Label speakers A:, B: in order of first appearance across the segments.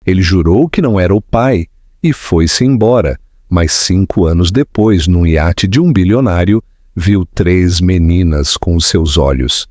A: Ele jurou que não era o pai e foi-se embora, mas 5 anos depois, num iate de um bilionário, viu 3 meninas com os seus olhos.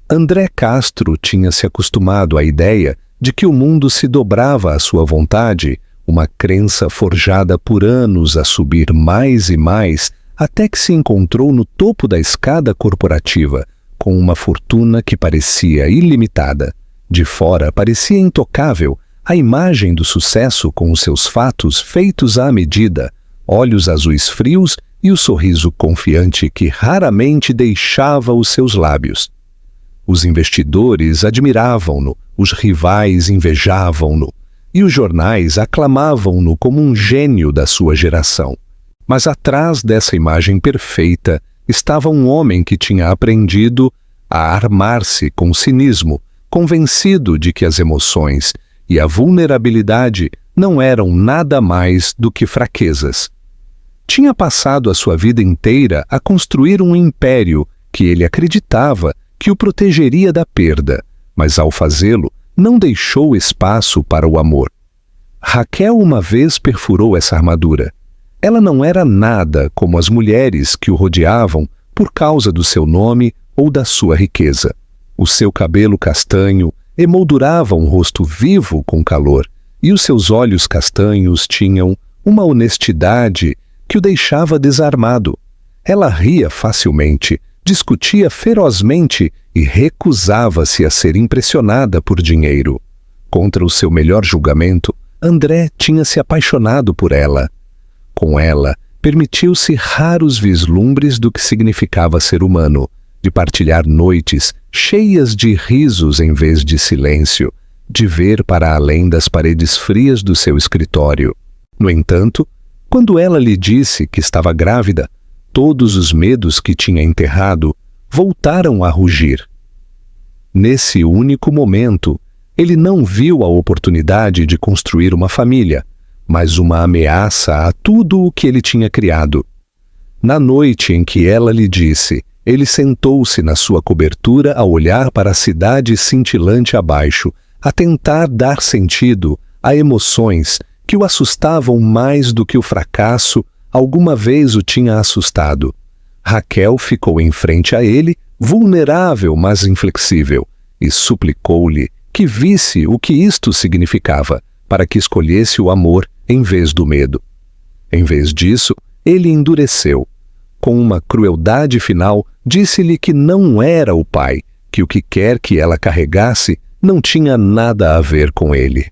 A: André Castro tinha se acostumado à ideia de que o mundo se dobrava à sua vontade, uma crença forjada por anos a subir mais e mais, até que se encontrou no topo da escada corporativa, com uma fortuna que parecia ilimitada. De fora parecia intocável, a imagem do sucesso com os seus fatos feitos à medida, olhos azuis frios e o sorriso confiante que raramente deixava os seus lábios. Os investidores admiravam-no, os rivais invejavam-no, e os jornais aclamavam-no como um gênio da sua geração. Mas atrás dessa imagem perfeita estava um homem que tinha aprendido a armar-se com cinismo, convencido de que as emoções e a vulnerabilidade não eram nada mais do que fraquezas. Tinha passado a sua vida inteira a construir um império que ele acreditava que o protegeria da perda, mas ao fazê-lo, não deixou espaço para o amor. Raquel uma vez perfurou essa armadura. Ela não era nada como as mulheres que o rodeavam por causa do seu nome ou da sua riqueza. O seu cabelo castanho emoldurava um rosto vivo com calor, e os seus olhos castanhos tinham uma honestidade que o deixava desarmado. Ela ria facilmente, discutia ferozmente e recusava-se a ser impressionada por dinheiro. Contra o seu melhor julgamento, André tinha se apaixonado por ela. Com ela, permitiu-se raros vislumbres do que significava ser humano, de partilhar noites cheias de risos em vez de silêncio, de ver para além das paredes frias do seu escritório. No entanto, quando ela lhe disse que estava grávida, todos os medos que tinha enterrado voltaram a rugir. Nesse único momento, ele não viu a oportunidade de construir uma família, mas uma ameaça a tudo o que ele tinha criado. Na noite em que ela lhe disse, ele sentou-se na sua cobertura a olhar para a cidade cintilante abaixo, a tentar dar sentido a emoções que o assustavam mais do que o fracasso alguma vez o tinha assustado. Raquel ficou em frente a ele, vulnerável mas inflexível, e suplicou-lhe que visse o que isto significava, para que escolhesse o amor em vez do medo. Em vez disso, ele endureceu. Com uma crueldade final, disse-lhe que não era o pai, que o que quer que ela carregasse não tinha nada a ver com ele.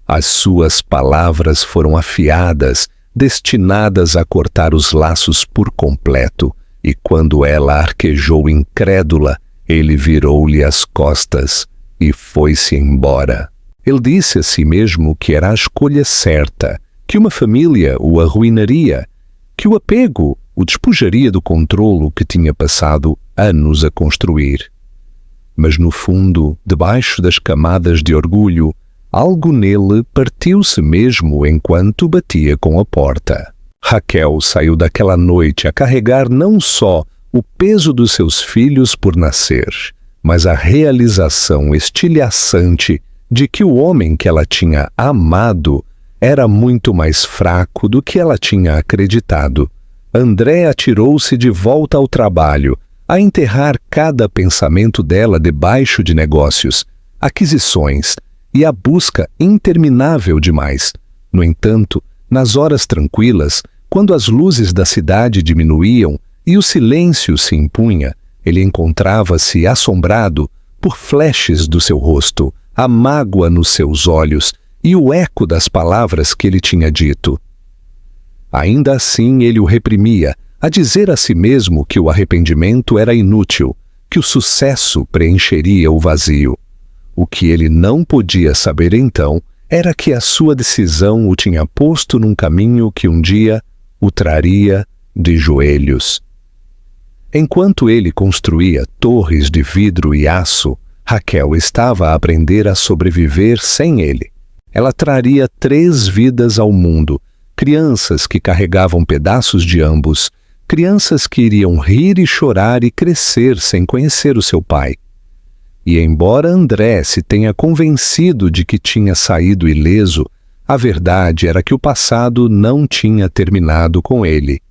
A: As suas palavras foram afiadas, destinadas a cortar os laços por completo, e quando ela arquejou incrédula, ele virou-lhe as costas e foi-se embora. Ele disse a si mesmo que era a escolha certa, que uma família o arruinaria, que o apego o despojaria do controlo que tinha passado anos a construir. Mas no fundo, debaixo das camadas de orgulho, algo nele partiu-se mesmo enquanto batia com a porta. Raquel saiu daquela noite a carregar não só o peso dos seus filhos por nascer, mas a realização estilhaçante de que o homem que ela tinha amado era muito mais fraco do que ela tinha acreditado. André atirou-se de volta ao trabalho, a enterrar cada pensamento dela debaixo de negócios, aquisições e a busca interminável demais. No entanto, nas horas tranquilas, quando as luzes da cidade diminuíam e o silêncio se impunha, ele encontrava-se assombrado por flashes do seu rosto, a mágoa nos seus olhos e o eco das palavras que ele tinha dito. Ainda assim ele o reprimia, a dizer a si mesmo que o arrependimento era inútil, que o sucesso preencheria o vazio. O que ele não podia saber então era que a sua decisão o tinha posto num caminho que um dia o traria de joelhos. Enquanto ele construía torres de vidro e aço, Raquel estava a aprender a sobreviver sem ele. Ela traria 3 vidas ao mundo, crianças que carregavam pedaços de ambos, crianças que iriam rir e chorar e crescer sem conhecer o seu pai. E embora André se tenha convencido de que tinha saído ileso, a verdade era que o passado não tinha terminado com ele.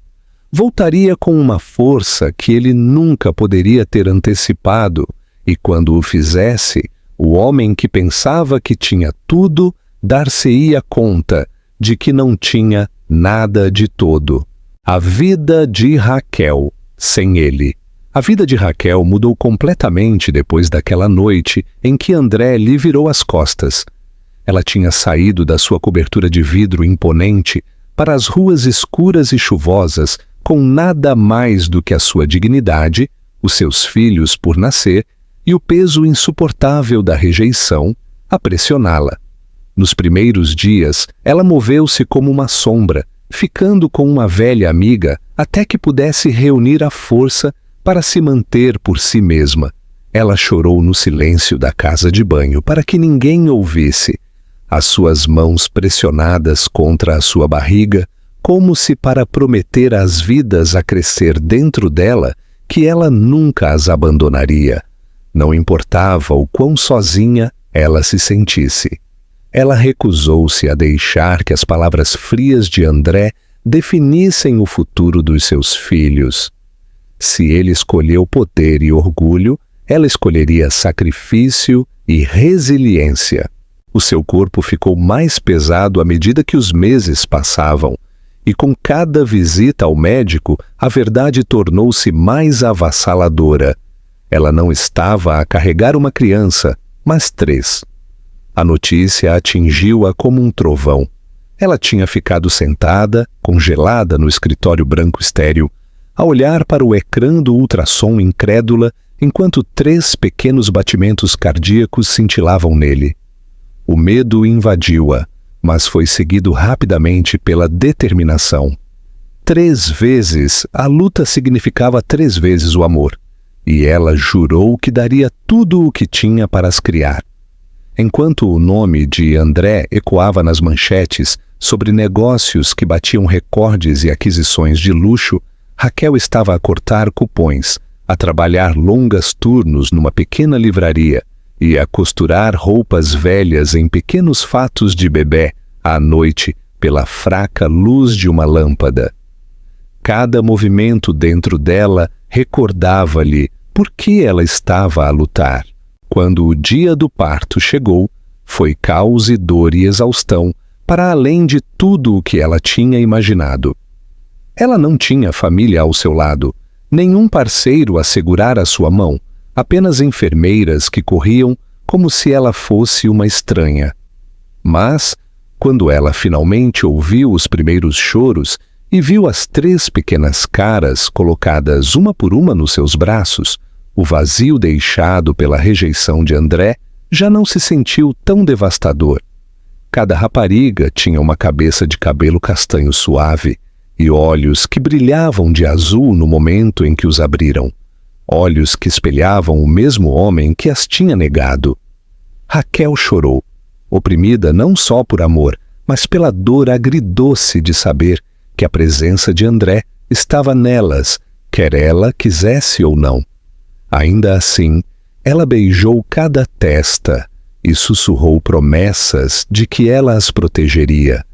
A: Voltaria com uma força que ele nunca poderia ter antecipado, e quando o fizesse, o homem que pensava que tinha tudo dar-se-ia conta de que não tinha nada de todo. A vida de Raquel sem ele. A vida de Raquel mudou completamente depois daquela noite em que André lhe virou as costas. Ela tinha saído da sua cobertura de vidro imponente para as ruas escuras e chuvosas com nada mais do que a sua dignidade, os seus filhos por nascer e o peso insuportável da rejeição a pressioná-la. Nos primeiros dias, ela moveu-se como uma sombra, ficando com uma velha amiga até que pudesse reunir a força para se manter por si mesma. Ela chorou no silêncio da casa de banho para que ninguém ouvisse, as suas mãos pressionadas contra a sua barriga, como se para prometer às vidas a crescer dentro dela que ela nunca as abandonaria. Não importava o quão sozinha ela se sentisse. Ela recusou-se a deixar que as palavras frias de André definissem o futuro dos seus filhos. Se ele escolheu poder e orgulho, ela escolheria sacrifício e resiliência. O seu corpo ficou mais pesado à medida que os meses passavam, e com cada visita ao médico, a verdade tornou-se mais avassaladora. Ela não estava a carregar uma criança, mas 3. A notícia atingiu-a como um trovão. Ela tinha ficado sentada, congelada no escritório branco estéril, a olhar para o ecrã do ultrassom incrédula, enquanto 3 pequenos batimentos cardíacos cintilavam nele. O medo invadiu-a, mas foi seguido rapidamente pela determinação. 3 vezes a luta significava 3 vezes o amor, e ela jurou que daria tudo o que tinha para as criar. Enquanto o nome de André ecoava nas manchetes sobre negócios que batiam recordes e aquisições de luxo, Raquel estava a cortar cupons, a trabalhar longas turnos numa pequena livraria e a costurar roupas velhas em pequenos fatos de bebê à noite pela fraca luz de uma lâmpada. Cada movimento dentro dela recordava-lhe por que ela estava a lutar. Quando o dia do parto chegou, foi caos e dor e exaustão, para além de tudo o que ela tinha imaginado. Ela não tinha família ao seu lado, nenhum parceiro a segurar a sua mão, apenas enfermeiras que corriam como se ela fosse uma estranha. Mas, quando ela finalmente ouviu os primeiros choros e viu as 3 pequenas caras colocadas uma por uma nos seus braços, o vazio deixado pela rejeição de André já não se sentiu tão devastador. Cada rapariga tinha uma cabeça de cabelo castanho suave e olhos que brilhavam de azul no momento em que os abriram. Olhos que espelhavam o mesmo homem que as tinha negado. Raquel chorou, oprimida não só por amor, mas pela dor agridoce de saber que a presença de André estava nelas, quer ela quisesse ou não. Ainda assim, ela beijou cada testa e sussurrou promessas de que ela as protegeria,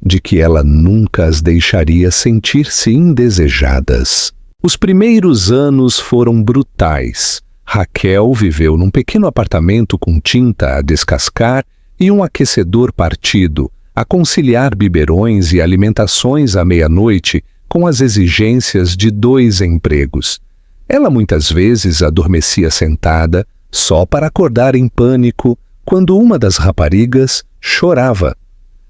A: de que ela nunca as deixaria sentir-se indesejadas. Os primeiros anos foram brutais. Raquel viveu num pequeno apartamento com tinta a descascar e um aquecedor partido, a conciliar biberões e alimentações à meia-noite com as exigências de 2 empregos. Ela muitas vezes adormecia sentada, só para acordar em pânico quando uma das raparigas chorava.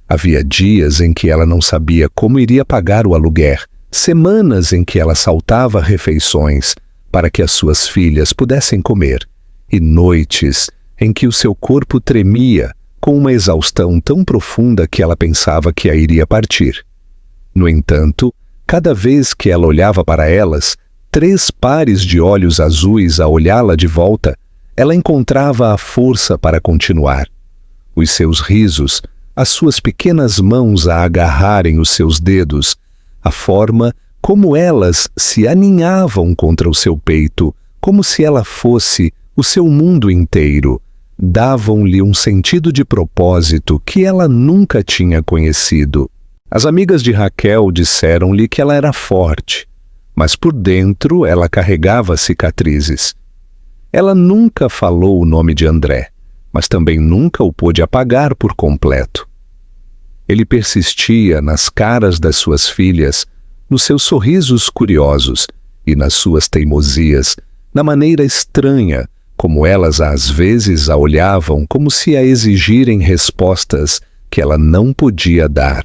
A: Havia dias em que ela não sabia como iria pagar o aluguer, semanas em que ela saltava refeições para que as suas filhas pudessem comer, e noites em que o seu corpo tremia com uma exaustão tão profunda que ela pensava que a iria partir. No entanto, cada vez que ela olhava para elas, 3 pares de olhos azuis a olhá-la de volta, ela encontrava a força para continuar. Os seus risos, as suas pequenas mãos a agarrarem os seus dedos, a forma como elas se aninhavam contra o seu peito, como se ela fosse o seu mundo inteiro, davam-lhe um sentido de propósito que ela nunca tinha conhecido. As amigas de Raquel disseram-lhe que ela era forte, mas por dentro ela carregava cicatrizes. Ela nunca falou o nome de André, mas também nunca o pôde apagar por completo. Ele persistia nas caras das suas filhas, nos seus sorrisos curiosos e nas suas teimosias, na maneira estranha como elas às vezes a olhavam como se a exigirem respostas que ela não podia dar.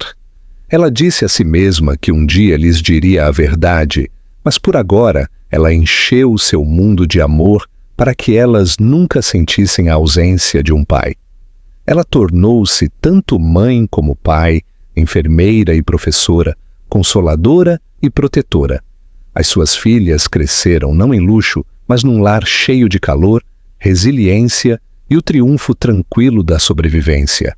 A: Ela disse a si mesma que um dia lhes diria a verdade, mas por agora ela encheu o seu mundo de amor para que elas nunca sentissem a ausência de um pai. Ela tornou-se tanto mãe como pai, enfermeira e professora, consoladora e protetora. As suas filhas cresceram não em luxo, mas num lar cheio de calor, resiliência e o triunfo tranquilo da sobrevivência.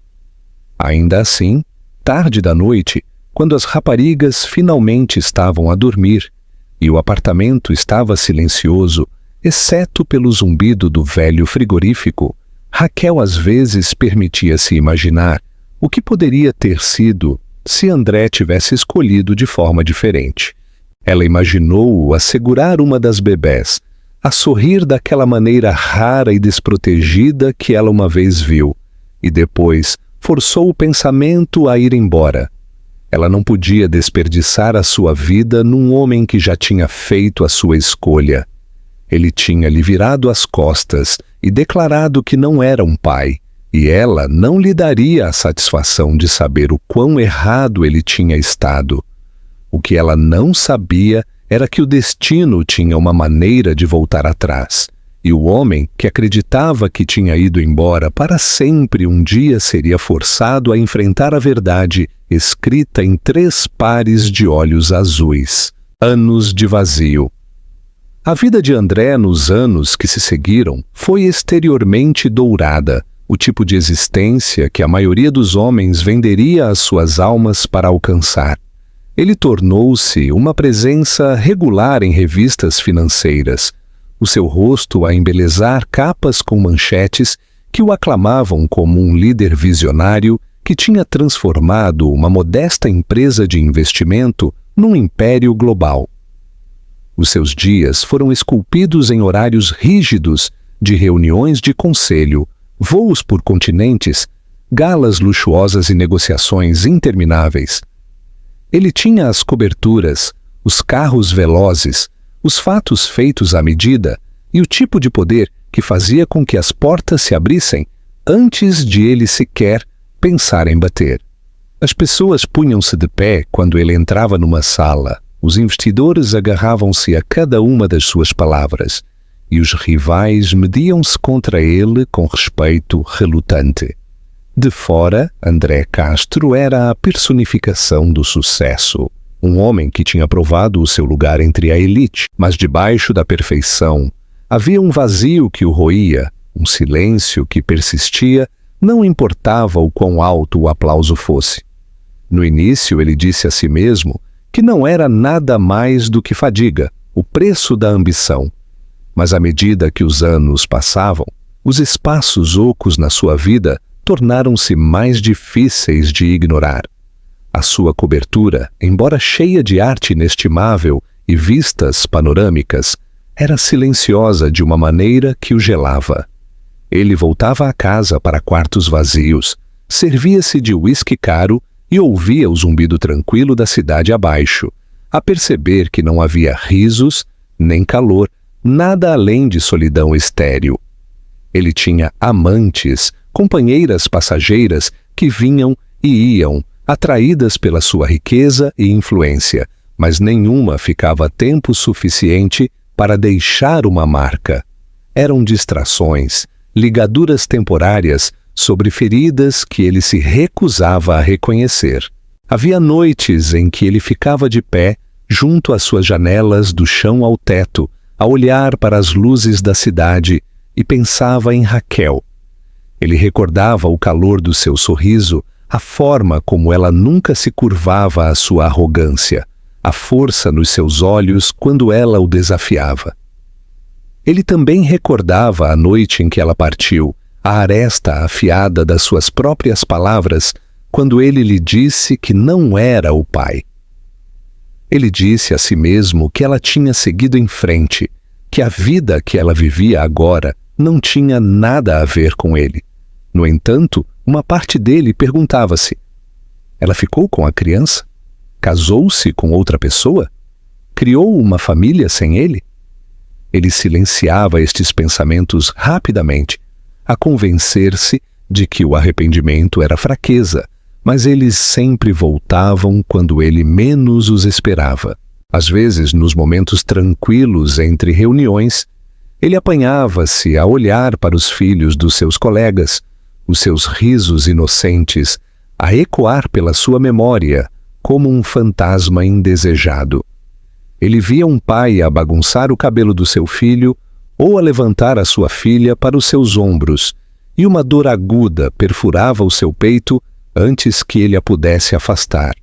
A: Ainda assim, tarde da noite, quando as raparigas finalmente estavam a dormir e o apartamento estava silencioso, exceto pelo zumbido do velho frigorífico, Raquel às vezes permitia-se imaginar o que poderia ter sido se André tivesse escolhido de forma diferente. Ela imaginou-o a segurar uma das bebés, a sorrir daquela maneira rara e desprotegida que ela uma vez viu, e depois forçou o pensamento a ir embora. Ela não podia desperdiçar a sua vida num homem que já tinha feito a sua escolha. Ele tinha lhe virado as costas e declarado que não era um pai, e ela não lhe daria a satisfação de saber o quão errado ele tinha estado. O que ela não sabia era que o destino tinha uma maneira de voltar atrás, e o homem que acreditava que tinha ido embora para sempre um dia seria forçado a enfrentar a verdade escrita em 3 pares de olhos azuis. Anos de vazio. A vida de André nos anos que se seguiram foi exteriormente dourada, o tipo de existência que a maioria dos homens venderia as suas almas para alcançar. Ele tornou-se uma presença regular em revistas financeiras, o seu rosto a embelezar capas com manchetes que o aclamavam como um líder visionário que tinha transformado uma modesta empresa de investimento num império global. Os seus dias foram esculpidos em horários rígidos de reuniões de conselho, voos por continentes, galas luxuosas e negociações intermináveis. Ele tinha as coberturas, os carros velozes, os fatos feitos à medida e o tipo de poder que fazia com que as portas se abrissem antes de ele sequer pensar em bater. As pessoas punham-se de pé quando ele entrava numa sala. Os investidores agarravam-se a cada uma das suas palavras, e os rivais mediam-se contra ele com respeito relutante. De fora, André Castro era a personificação do sucesso. Um homem que tinha provado o seu lugar entre a elite, mas debaixo da perfeição havia um vazio que o roía, um silêncio que persistia, não importava o quão alto o aplauso fosse. No início ele disse a si mesmo que não era nada mais do que fadiga, o preço da ambição. Mas à medida que os anos passavam, os espaços ocos na sua vida tornaram-se mais difíceis de ignorar. A sua cobertura, embora cheia de arte inestimável e vistas panorâmicas, era silenciosa de uma maneira que o gelava. Ele voltava a casa para quartos vazios, servia-se de uísque caro e ouvia o zumbido tranquilo da cidade abaixo, a perceber que não havia risos, nem calor, nada além de solidão estéril. Ele tinha amantes, companheiras passageiras que vinham e iam, atraídas pela sua riqueza e influência, mas nenhuma ficava tempo suficiente para deixar uma marca. Eram distrações, ligaduras temporárias sobre feridas que ele se recusava a reconhecer. Havia noites em que ele ficava de pé, junto às suas janelas do chão ao teto, a olhar para as luzes da cidade e pensava em Raquel. Ele recordava o calor do seu sorriso, a forma como ela nunca se curvava à sua arrogância, a força nos seus olhos quando ela o desafiava. Ele também recordava a noite em que ela partiu, a aresta afiada das suas próprias palavras, quando ele lhe disse que não era o pai. Ele disse a si mesmo que ela tinha seguido em frente, que a vida que ela vivia agora não tinha nada a ver com ele. No entanto, uma parte dele perguntava-se: ela ficou com a criança? Casou-se com outra pessoa? Criou uma família sem ele? Ele silenciava estes pensamentos rapidamente, a convencer-se de que o arrependimento era fraqueza, mas eles sempre voltavam quando ele menos os esperava. Às vezes, nos momentos tranquilos entre reuniões, ele apanhava-se a olhar para os filhos dos seus colegas, os seus risos inocentes, a ecoar pela sua memória como um fantasma indesejado. Ele via um pai a bagunçar o cabelo do seu filho ou a levantar a sua filha para os seus ombros, e uma dor aguda perfurava o seu peito antes que ele a pudesse afastar.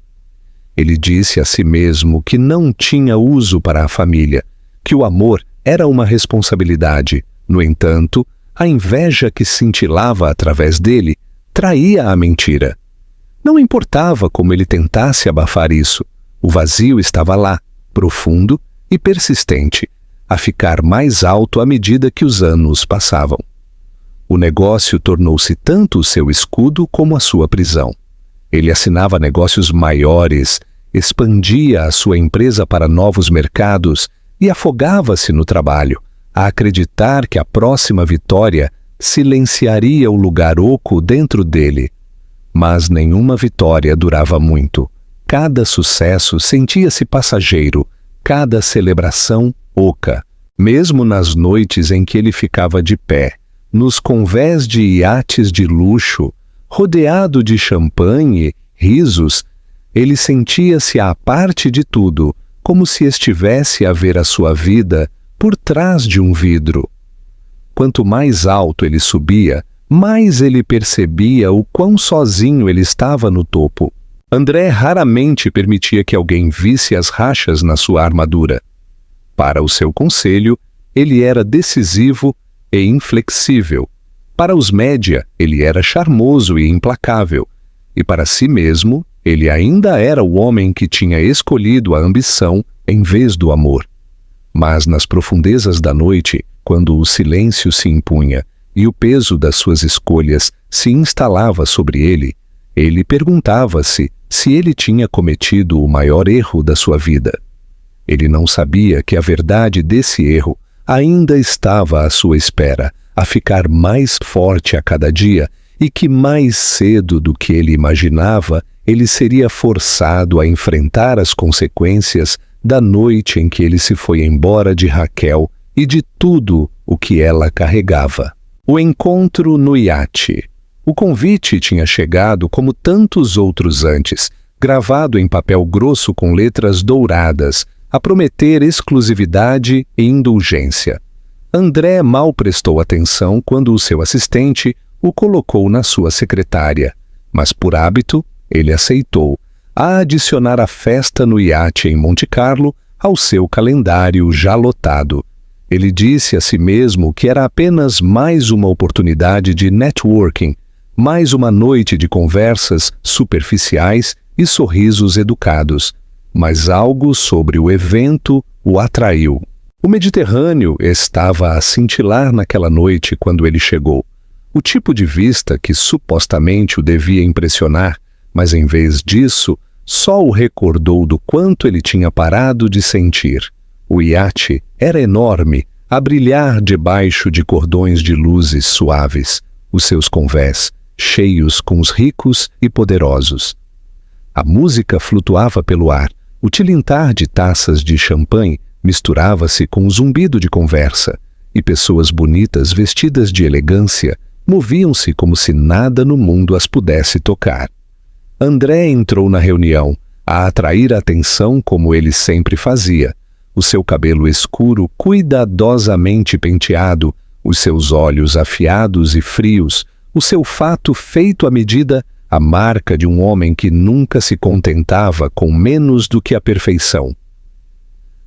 A: Ele disse a si mesmo que não tinha uso para a família, que o amor era uma responsabilidade. No entanto, a inveja que cintilava através dele traía a mentira. Não importava como ele tentasse abafar isso, o vazio estava lá, profundo e persistente, a ficar mais alto à medida que os anos passavam. O negócio tornou-se tanto o seu escudo como a sua prisão. Ele assinava negócios maiores, expandia a sua empresa para novos mercados e afogava-se no trabalho, a acreditar que a próxima vitória silenciaria o lugar oco dentro dele. Mas nenhuma vitória durava muito. Cada sucesso sentia-se passageiro, cada celebração oca. Mesmo nas noites em que ele ficava de pé, nos convés de iates de luxo, rodeado de champanhe e risos, ele sentia-se à parte de tudo, como se estivesse a ver a sua vida por trás de um vidro. Quanto mais alto ele subia, mais ele percebia o quão sozinho ele estava no topo. André raramente permitia que alguém visse as rachas na sua armadura. Para o seu conselho, ele era decisivo e inflexível. Para os média, ele era charmoso e implacável. E para si mesmo, ele ainda era o homem que tinha escolhido a ambição em vez do amor. Mas nas profundezas da noite, quando o silêncio se impunha e o peso das suas escolhas se instalava sobre ele, ele perguntava-se se ele tinha cometido o maior erro da sua vida. Ele não sabia que a verdade desse erro ainda estava à sua espera, a ficar mais forte a cada dia, e que mais cedo do que ele imaginava, ele seria forçado a enfrentar as consequências da noite em que ele se foi embora de Raquel e de tudo o que ela carregava. O encontro no iate. O convite tinha chegado como tantos outros antes, gravado em papel grosso com letras douradas, a prometer exclusividade e indulgência. André mal prestou atenção quando o seu assistente o colocou na sua secretária, mas por hábito ele aceitou, a adicionar a festa no iate em Monte Carlo ao seu calendário já lotado. Ele disse a si mesmo que era apenas mais uma oportunidade de networking, mais uma noite de conversas superficiais e sorrisos educados, mas algo sobre o evento o atraiu. O Mediterrâneo estava a cintilar naquela noite quando ele chegou. O tipo de vista que supostamente o devia impressionar, mas em vez disso, só o recordou do quanto ele tinha parado de sentir. O iate era enorme, a brilhar debaixo de cordões de luzes suaves, os seus convés cheios com os ricos e poderosos. A música flutuava pelo ar, o tilintar de taças de champanhe misturava-se com o zumbido de conversa, e pessoas bonitas vestidas de elegância moviam-se como se nada no mundo as pudesse tocar. André entrou na reunião, a atrair a atenção como ele sempre fazia, o seu cabelo escuro cuidadosamente penteado, os seus olhos afiados e frios, o seu fato feito à medida, a marca de um homem que nunca se contentava com menos do que a perfeição.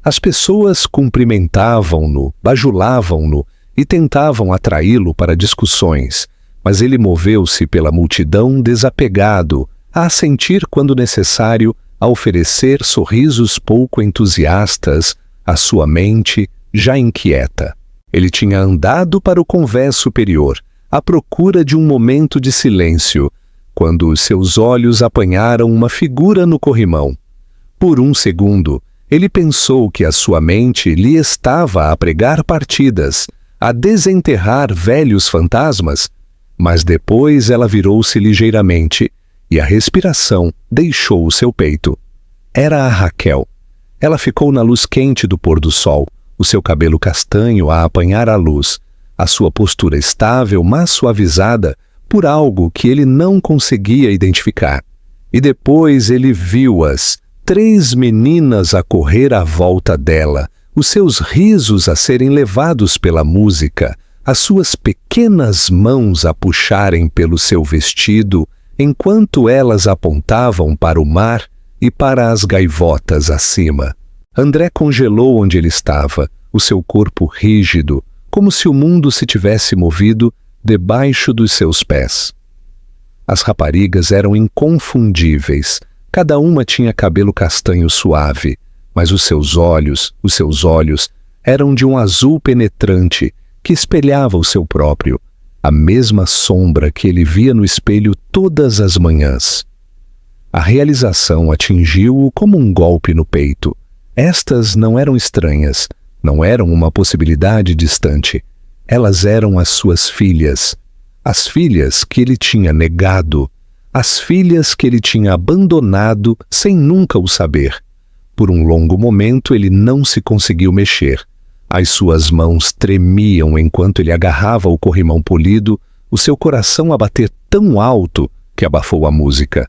A: As pessoas cumprimentavam-no, bajulavam-no e tentavam atraí-lo para discussões, mas ele moveu-se pela multidão desapegado, a assentir quando necessário, a oferecer sorrisos pouco entusiastas à sua mente já inquieta. Ele tinha andado para o convés superior, à procura de um momento de silêncio, quando os seus olhos apanharam uma figura no corrimão. Por um segundo, ele pensou que a sua mente lhe estava a pregar partidas, a desenterrar velhos fantasmas, mas depois ela virou-se ligeiramente e a respiração deixou o seu peito. Era a Raquel. Ela ficou na luz quente do pôr do sol, o seu cabelo castanho a apanhar a luz, a sua postura estável, mas suavizada por algo que ele não conseguia identificar. E depois ele viu-as, 3 meninas a correr à volta dela, os seus risos a serem levados pela música, as suas pequenas mãos a puxarem pelo seu vestido, enquanto elas apontavam para o mar e para as gaivotas acima. André congelou onde ele estava, o seu corpo rígido, como se o mundo se tivesse movido debaixo dos seus pés. As raparigas eram inconfundíveis, cada uma tinha cabelo castanho suave, mas os seus olhos, eram de um azul penetrante que espelhava o seu próprio, a mesma sombra que ele via no espelho todas as manhãs. A realização atingiu-o como um golpe no peito. Estas não eram estranhas, não eram uma possibilidade distante. Elas eram as suas filhas, as filhas que ele tinha negado, as filhas que ele tinha abandonado sem nunca o saber. Por um longo momento ele não se conseguiu mexer. As suas mãos tremiam enquanto ele agarrava o corrimão polido, o seu coração a bater tão alto que abafou a música.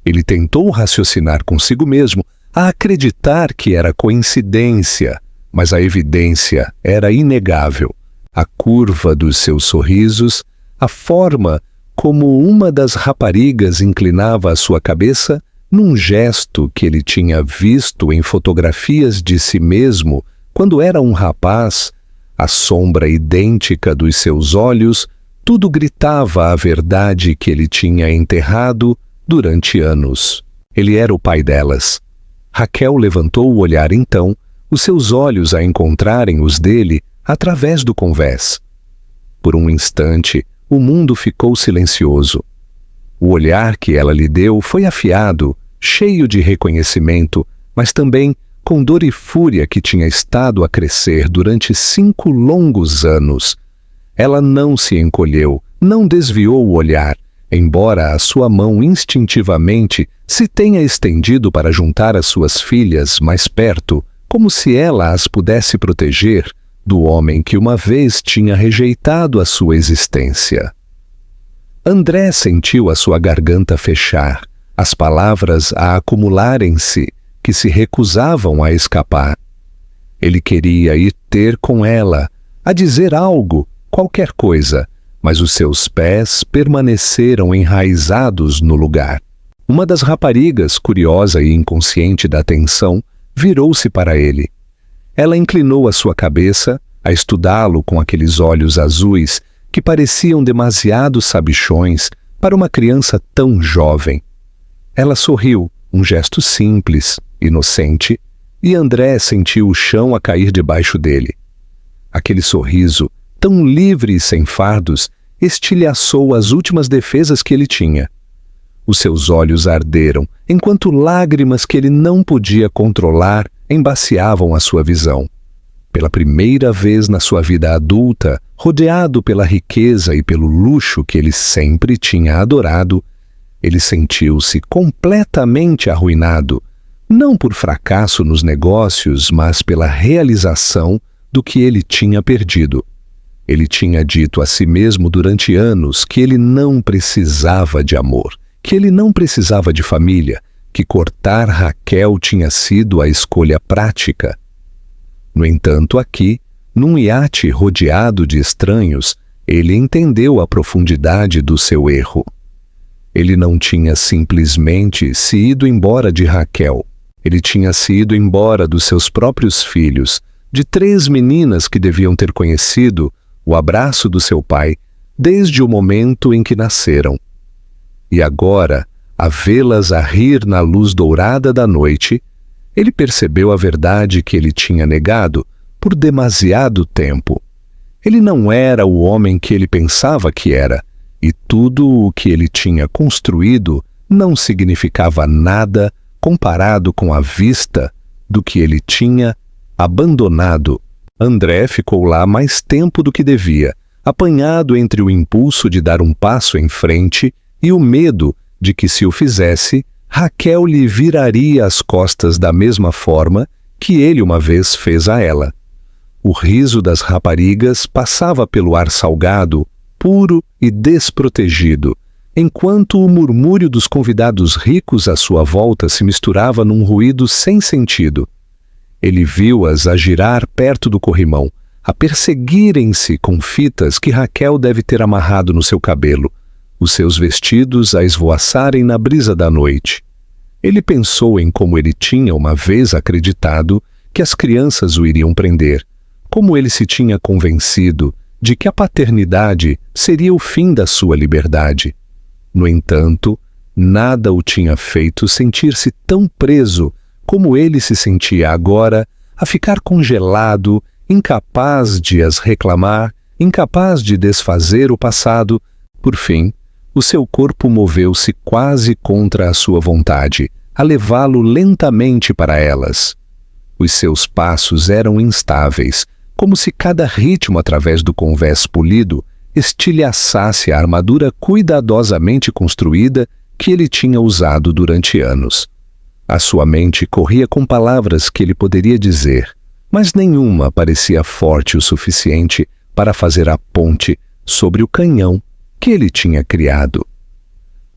A: Ele tentou raciocinar consigo mesmo, a acreditar que era coincidência, mas a evidência era inegável. A curva dos seus sorrisos, a forma como uma das raparigas inclinava a sua cabeça num gesto que ele tinha visto em fotografias de si mesmo quando era um rapaz, a sombra idêntica dos seus olhos, tudo gritava a verdade que ele tinha enterrado durante anos. Ele era o pai delas. Raquel levantou o olhar então, os seus olhos a encontrarem os dele através do convés. Por um instante, o mundo ficou silencioso. O olhar que ela lhe deu foi afiado, cheio de reconhecimento, mas também com dor e fúria que tinha estado a crescer durante 5 longos anos. Ela não se encolheu, não desviou o olhar, embora a sua mão instintivamente se tenha estendido para juntar as suas filhas mais perto, como se ela as pudesse proteger do homem que uma vez tinha rejeitado a sua existência. André sentiu a sua garganta fechar, as palavras a acumularem-se, que se recusavam a escapar. Ele queria ir ter com ela, a dizer algo, qualquer coisa, mas os seus pés permaneceram enraizados no lugar. Uma das raparigas, curiosa e inconsciente da atenção, virou-se para ele. Ela inclinou a sua cabeça, a estudá-lo com aqueles olhos azuis que pareciam demasiado sabichões para uma criança tão jovem. Ela sorriu, um gesto simples, inocente, e André sentiu o chão a cair debaixo dele. Aquele sorriso, tão livre e sem fardos, estilhaçou as últimas defesas que ele tinha. Os seus olhos arderam, enquanto lágrimas que ele não podia controlar embaciavam a sua visão. Pela primeira vez na sua vida adulta, rodeado pela riqueza e pelo luxo que ele sempre tinha adorado, ele sentiu-se completamente arruinado, não por fracasso nos negócios, mas pela realização do que ele tinha perdido. Ele tinha dito a si mesmo durante anos que ele não precisava de amor, que ele não precisava de família, que cortar Raquel tinha sido a escolha prática. No entanto, aqui, num iate rodeado de estranhos, ele entendeu a profundidade do seu erro. Ele não tinha simplesmente se ido embora de Raquel. Ele tinha se ido embora dos seus próprios filhos, de 3 meninas que deviam ter conhecido o abraço do seu pai desde o momento em que nasceram. E agora, a vê-las a rir na luz dourada da noite, ele percebeu a verdade que ele tinha negado por demasiado tempo. Ele não era o homem que ele pensava que era, e tudo o que ele tinha construído não significava nada comparado com a vista do que ele tinha abandonado. André ficou lá mais tempo do que devia, apanhado entre o impulso de dar um passo em frente e o medo de que, se o fizesse, Raquel lhe viraria as costas da mesma forma que ele uma vez fez a ela. O riso das raparigas passava pelo ar salgado, puro e desprotegido, enquanto o murmúrio dos convidados ricos à sua volta se misturava num ruído sem sentido. Ele viu-as a girar perto do corrimão, a perseguirem-se com fitas que Raquel deve ter amarrado no seu cabelo, os seus vestidos a esvoaçarem na brisa da noite. Ele pensou em como ele tinha uma vez acreditado que as crianças o iriam prender, como ele se tinha convencido de que a paternidade seria o fim da sua liberdade. No entanto, nada o tinha feito sentir-se tão preso como ele se sentia agora, a ficar congelado, incapaz de as reclamar, incapaz de desfazer o passado. Por fim, o seu corpo moveu-se quase contra a sua vontade, a levá-lo lentamente para elas. Os seus passos eram instáveis, como se cada ritmo através do convés polido estilhaçasse a armadura cuidadosamente construída que ele tinha usado durante anos. A sua mente corria com palavras que ele poderia dizer, mas nenhuma parecia forte o suficiente para fazer a ponte sobre o canhão que ele tinha criado.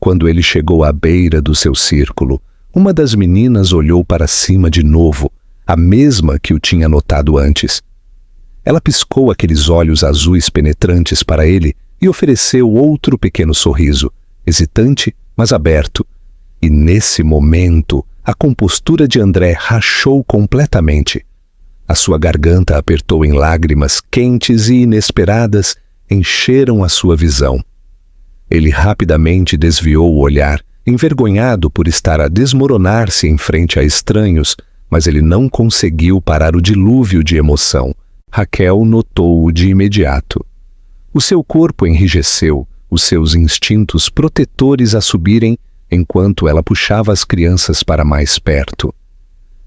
A: Quando ele chegou à beira do seu círculo, uma das meninas olhou para cima de novo, a mesma que o tinha notado antes. Ela piscou aqueles olhos azuis penetrantes para ele e ofereceu outro pequeno sorriso, hesitante, mas aberto. E nesse momento, a compostura de André rachou completamente. A sua garganta apertou em lágrimas quentes e inesperadas, encheram a sua visão. Ele rapidamente desviou o olhar, envergonhado por estar a desmoronar-se em frente a estranhos, mas ele não conseguiu parar o dilúvio de emoção. Raquel notou-o de imediato. O seu corpo enrijeceu, os seus instintos protetores a subirem, enquanto ela puxava as crianças para mais perto.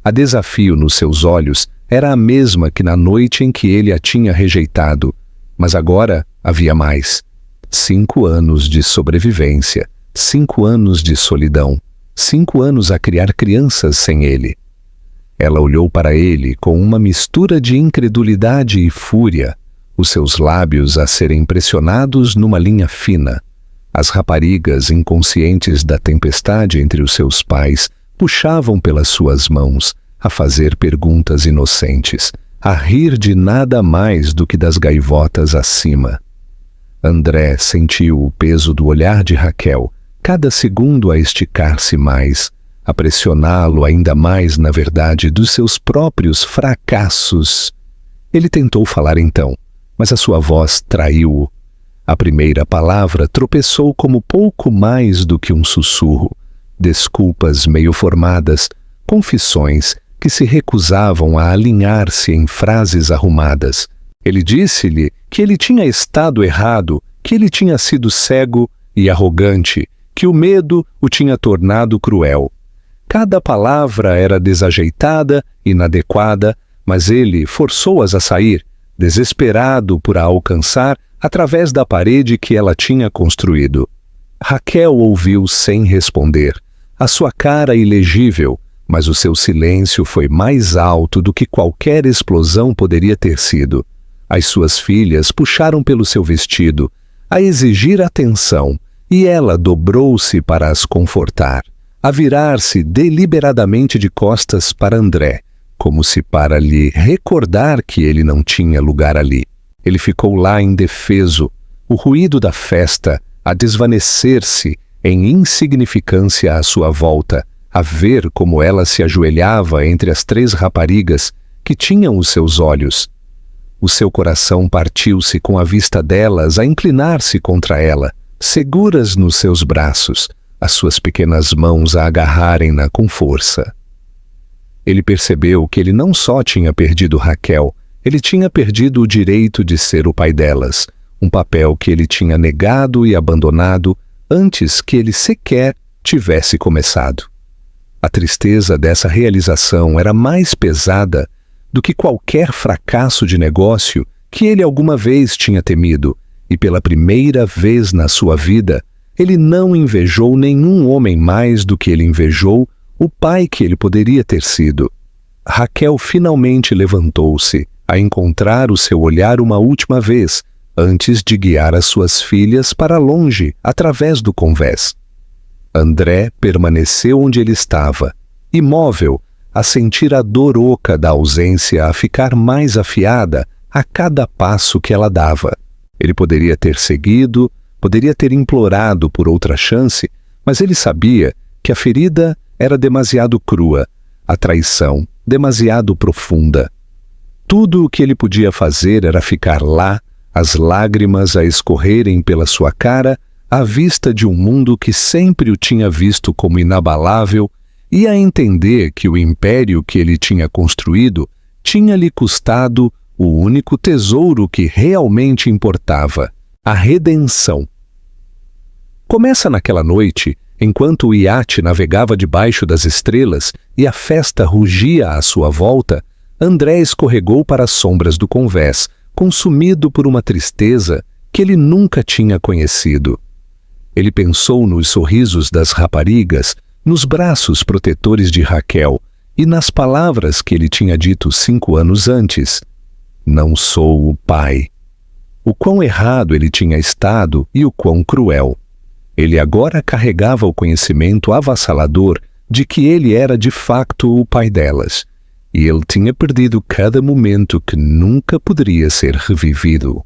A: A desafio nos seus olhos era a mesma que na noite em que ele a tinha rejeitado, mas agora havia mais. 5 anos de sobrevivência, 5 anos de solidão, 5 anos a criar crianças sem ele. Ela olhou para ele com uma mistura de incredulidade e fúria, os seus lábios a serem pressionados numa linha fina. As raparigas, inconscientes da tempestade entre os seus pais, puxavam pelas suas mãos, a fazer perguntas inocentes, a rir de nada mais do que das gaivotas acima. André sentiu o peso do olhar de Raquel, cada segundo a esticar-se mais, a pressioná-lo ainda mais na verdade dos seus próprios fracassos. Ele tentou falar então, mas a sua voz traiu-o. A primeira palavra tropeçou como pouco mais do que um sussurro, desculpas meio formadas, confissões que se recusavam a alinhar-se em frases arrumadas. Ele disse-lhe que ele tinha estado errado, que ele tinha sido cego e arrogante, que o medo o tinha tornado cruel. Cada palavra era desajeitada, inadequada, mas ele forçou-as a sair, desesperado por a alcançar através da parede que ela tinha construído. Raquel ouviu sem responder, a sua cara ilegível, mas o seu silêncio foi mais alto do que qualquer explosão poderia ter sido. As suas filhas puxaram pelo seu vestido, a exigir atenção, e ela dobrou-se para as confortar, a virar-se deliberadamente de costas para André, como se para lhe recordar que ele não tinha lugar ali. Ele ficou lá indefeso, o ruído da festa a desvanecer-se em insignificância à sua volta, a ver como ela se ajoelhava entre as 3 raparigas que tinham os seus olhos. O seu coração partiu-se com a vista delas a inclinar-se contra ela, seguras nos seus braços, as suas pequenas mãos a agarrarem-na com força. Ele percebeu que ele não só tinha perdido Raquel, ele tinha perdido o direito de ser o pai delas, um papel que ele tinha negado e abandonado antes que ele sequer tivesse começado. A tristeza dessa realização era mais pesada do que qualquer fracasso de negócio que ele alguma vez tinha temido, e pela primeira vez na sua vida, ele não invejou nenhum homem mais do que ele invejou o pai que ele poderia ter sido. Raquel finalmente levantou-se a encontrar o seu olhar uma última vez, antes de guiar as suas filhas para longe através do convés. André permaneceu onde ele estava, imóvel, a sentir a dor oca da ausência a ficar mais afiada a cada passo que ela dava. Ele poderia ter seguido, poderia ter implorado por outra chance, mas ele sabia que a ferida era demasiado crua, a traição demasiado profunda. Tudo o que ele podia fazer era ficar lá, as lágrimas a escorrerem pela sua cara, à vista de um mundo que sempre o tinha visto como inabalável, e a entender que o império que ele tinha construído tinha-lhe custado o único tesouro que realmente importava, a redenção. Começa naquela noite, enquanto o iate navegava debaixo das estrelas e a festa rugia à sua volta, André escorregou para as sombras do convés, consumido por uma tristeza que ele nunca tinha conhecido. Ele pensou nos sorrisos das raparigas, nos braços protetores de Raquel e nas palavras que ele tinha dito 5 anos antes. Não sou o pai. O quão errado ele tinha estado e o quão cruel. Ele agora carregava o conhecimento avassalador de que ele era de facto o pai delas, e ele tinha perdido cada momento que nunca poderia ser revivido.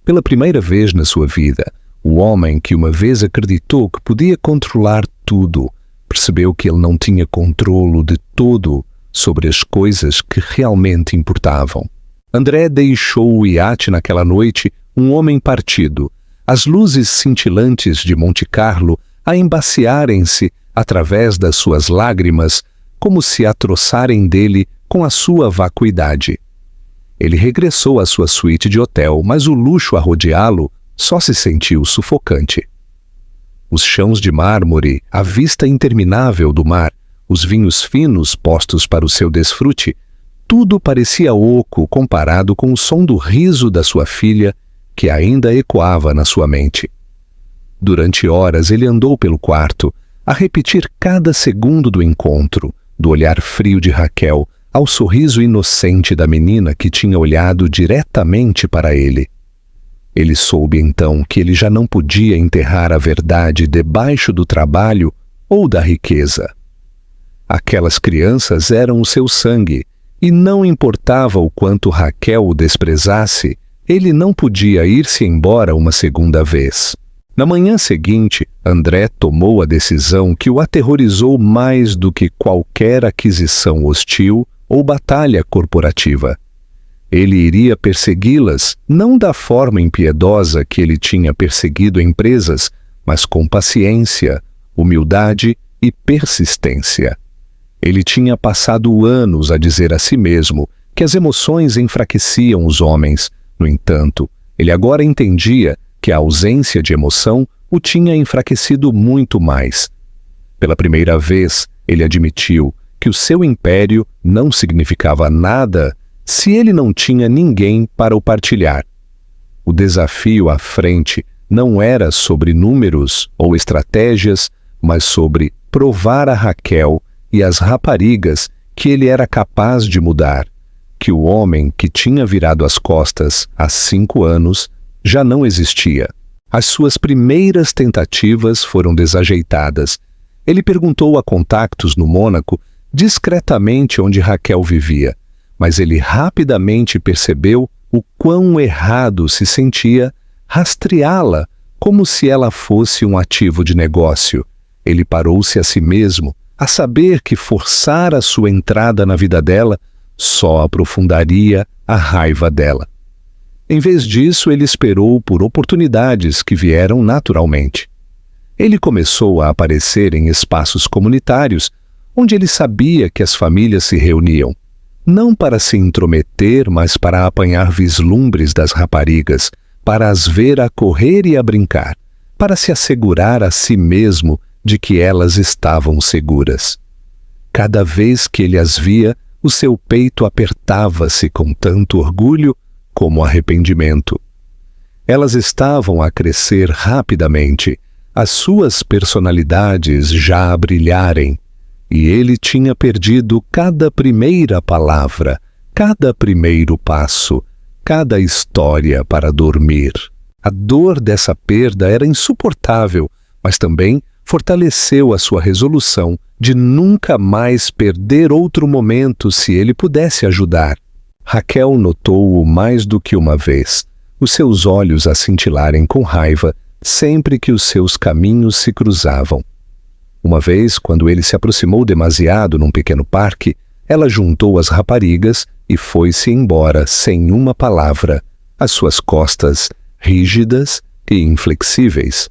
A: Pela primeira vez na sua vida, o homem que uma vez acreditou que podia controlar tudo, percebeu que ele não tinha controlo de todo sobre as coisas que realmente importavam. André deixou o iate naquela noite um homem partido, as luzes cintilantes de Monte Carlo a embaciarem-se através das suas lágrimas, como se a troçarem dele com a sua vacuidade. Ele regressou à sua suíte de hotel, mas o luxo a rodeá-lo só se sentiu sufocante. Os chãos de mármore, a vista interminável do mar, os vinhos finos postos para o seu desfrute, tudo parecia oco comparado com o som do riso da sua filha, que ainda ecoava na sua mente. Durante horas ele andou pelo quarto, a repetir cada segundo do encontro, do olhar frio de Raquel ao sorriso inocente da menina que tinha olhado diretamente para ele. Ele soube então que ele já não podia enterrar a verdade debaixo do trabalho ou da riqueza. Aquelas crianças eram o seu sangue, e não importava o quanto Raquel o desprezasse, ele não podia ir-se embora uma segunda vez. Na manhã seguinte, André tomou a decisão que o aterrorizou mais do que qualquer aquisição hostil ou batalha corporativa. Ele iria persegui-las, não da forma impiedosa que ele tinha perseguido empresas, mas com paciência, humildade e persistência. Ele tinha passado anos a dizer a si mesmo que as emoções enfraqueciam os homens. No entanto, ele agora entendia que a ausência de emoção o tinha enfraquecido muito mais. Pela primeira vez, ele admitiu que o seu império não significava nada se ele não tinha ninguém para o partilhar. O desafio à frente não era sobre números ou estratégias, mas sobre provar a Raquel e as raparigas que ele era capaz de mudar, que o homem que tinha virado as costas há 5 anos já não existia. As suas primeiras tentativas foram desajeitadas. Ele perguntou a contactos no Mônaco discretamente onde Raquel vivia, mas ele rapidamente percebeu o quão errado se sentia rastreá-la como se ela fosse um ativo de negócio, Ele parou-se a si mesmo, a saber que forçar a sua entrada na vida dela só aprofundaria a raiva dela. Em vez disso, ele esperou por oportunidades que vieram naturalmente. Ele começou a aparecer em espaços comunitários, onde ele sabia que as famílias se reuniam, não para se intrometer, mas para apanhar vislumbres das raparigas, para as ver a correr e a brincar, para se assegurar a si mesmo de que elas estavam seguras. Cada vez que ele as via, o seu peito apertava-se com tanto orgulho como arrependimento. Elas estavam a crescer rapidamente, as suas personalidades já a brilharem, e ele tinha perdido cada primeira palavra, cada primeiro passo, cada história para dormir. A dor dessa perda era insuportável, mas também fortaleceu a sua resolução de nunca mais perder outro momento se ele pudesse ajudar. Raquel notou-o mais do que uma vez, os seus olhos a cintilarem com raiva sempre que os seus caminhos se cruzavam. Uma vez, quando ele se aproximou demasiado num pequeno parque, ela juntou as raparigas e foi-se embora sem uma palavra, as suas costas rígidas e inflexíveis.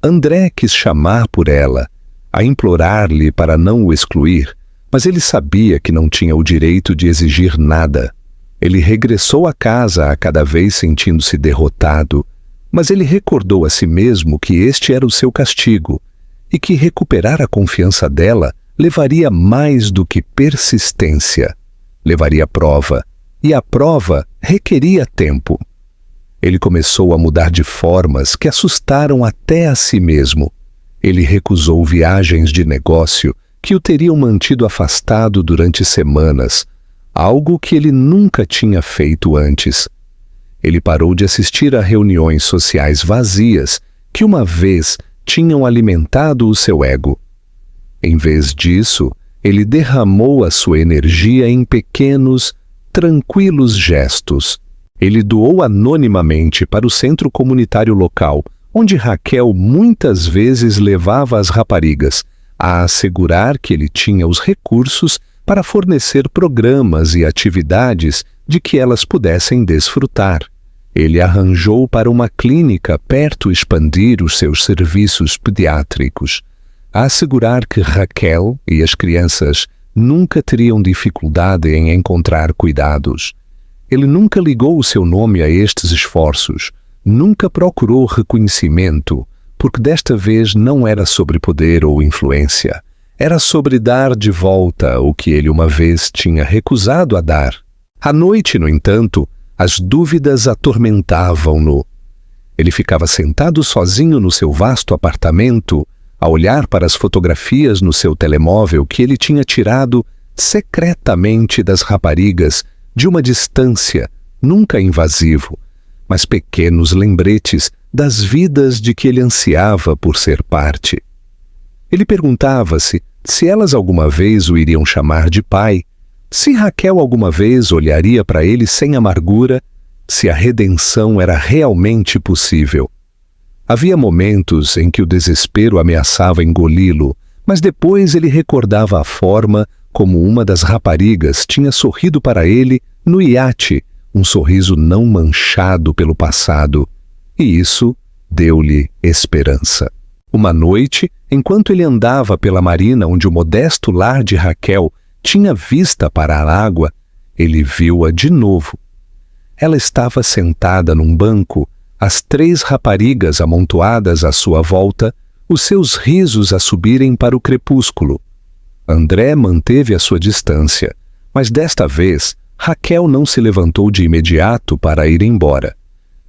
A: André quis chamar por ela, a implorar-lhe para não o excluir, mas ele sabia que não tinha o direito de exigir nada. Ele regressou a casa a cada vez sentindo-se derrotado, mas ele recordou a si mesmo que este era o seu castigo e que recuperar a confiança dela levaria mais do que persistência. Levaria prova, e a prova requeria tempo. Ele começou a mudar de formas que assustaram até a si mesmo. Ele recusou viagens de negócio que o teriam mantido afastado durante semanas, algo que ele nunca tinha feito antes. Ele parou de assistir a reuniões sociais vazias que uma vez tinham alimentado o seu ego. Em vez disso, ele derramou a sua energia em pequenos, tranquilos gestos. Ele doou anonimamente para o centro comunitário local, onde Raquel muitas vezes levava as raparigas, a assegurar que ele tinha os recursos para fornecer programas e atividades de que elas pudessem desfrutar. Ele arranjou para uma clínica perto expandir os seus serviços pediátricos, a assegurar que Raquel e as crianças nunca teriam dificuldade em encontrar cuidados. Ele nunca ligou o seu nome a estes esforços, nunca procurou reconhecimento, porque desta vez não era sobre poder ou influência. Era sobre dar de volta o que ele uma vez tinha recusado a dar. À noite, no entanto, as dúvidas atormentavam-no. Ele ficava sentado sozinho no seu vasto apartamento, a olhar para as fotografias no seu telemóvel que ele tinha tirado secretamente das raparigas, de uma distância, nunca invasivo, mas pequenos lembretes das vidas de que ele ansiava por ser parte. Ele perguntava-se se elas alguma vez o iriam chamar de pai, se Raquel alguma vez olharia para ele sem amargura, se a redenção era realmente possível. Havia momentos em que o desespero ameaçava engoli-lo, mas depois ele recordava a forma como uma das raparigas tinha sorrido para ele no iate, um sorriso não manchado pelo passado, e isso deu-lhe esperança. Uma noite, enquanto ele andava pela marina onde o modesto lar de Raquel tinha vista para a água, ele viu-a de novo. Ela estava sentada num banco, as 3 raparigas amontoadas à sua volta, os seus risos a subirem para o crepúsculo. André manteve a sua distância, mas desta vez Raquel não se levantou de imediato para ir embora.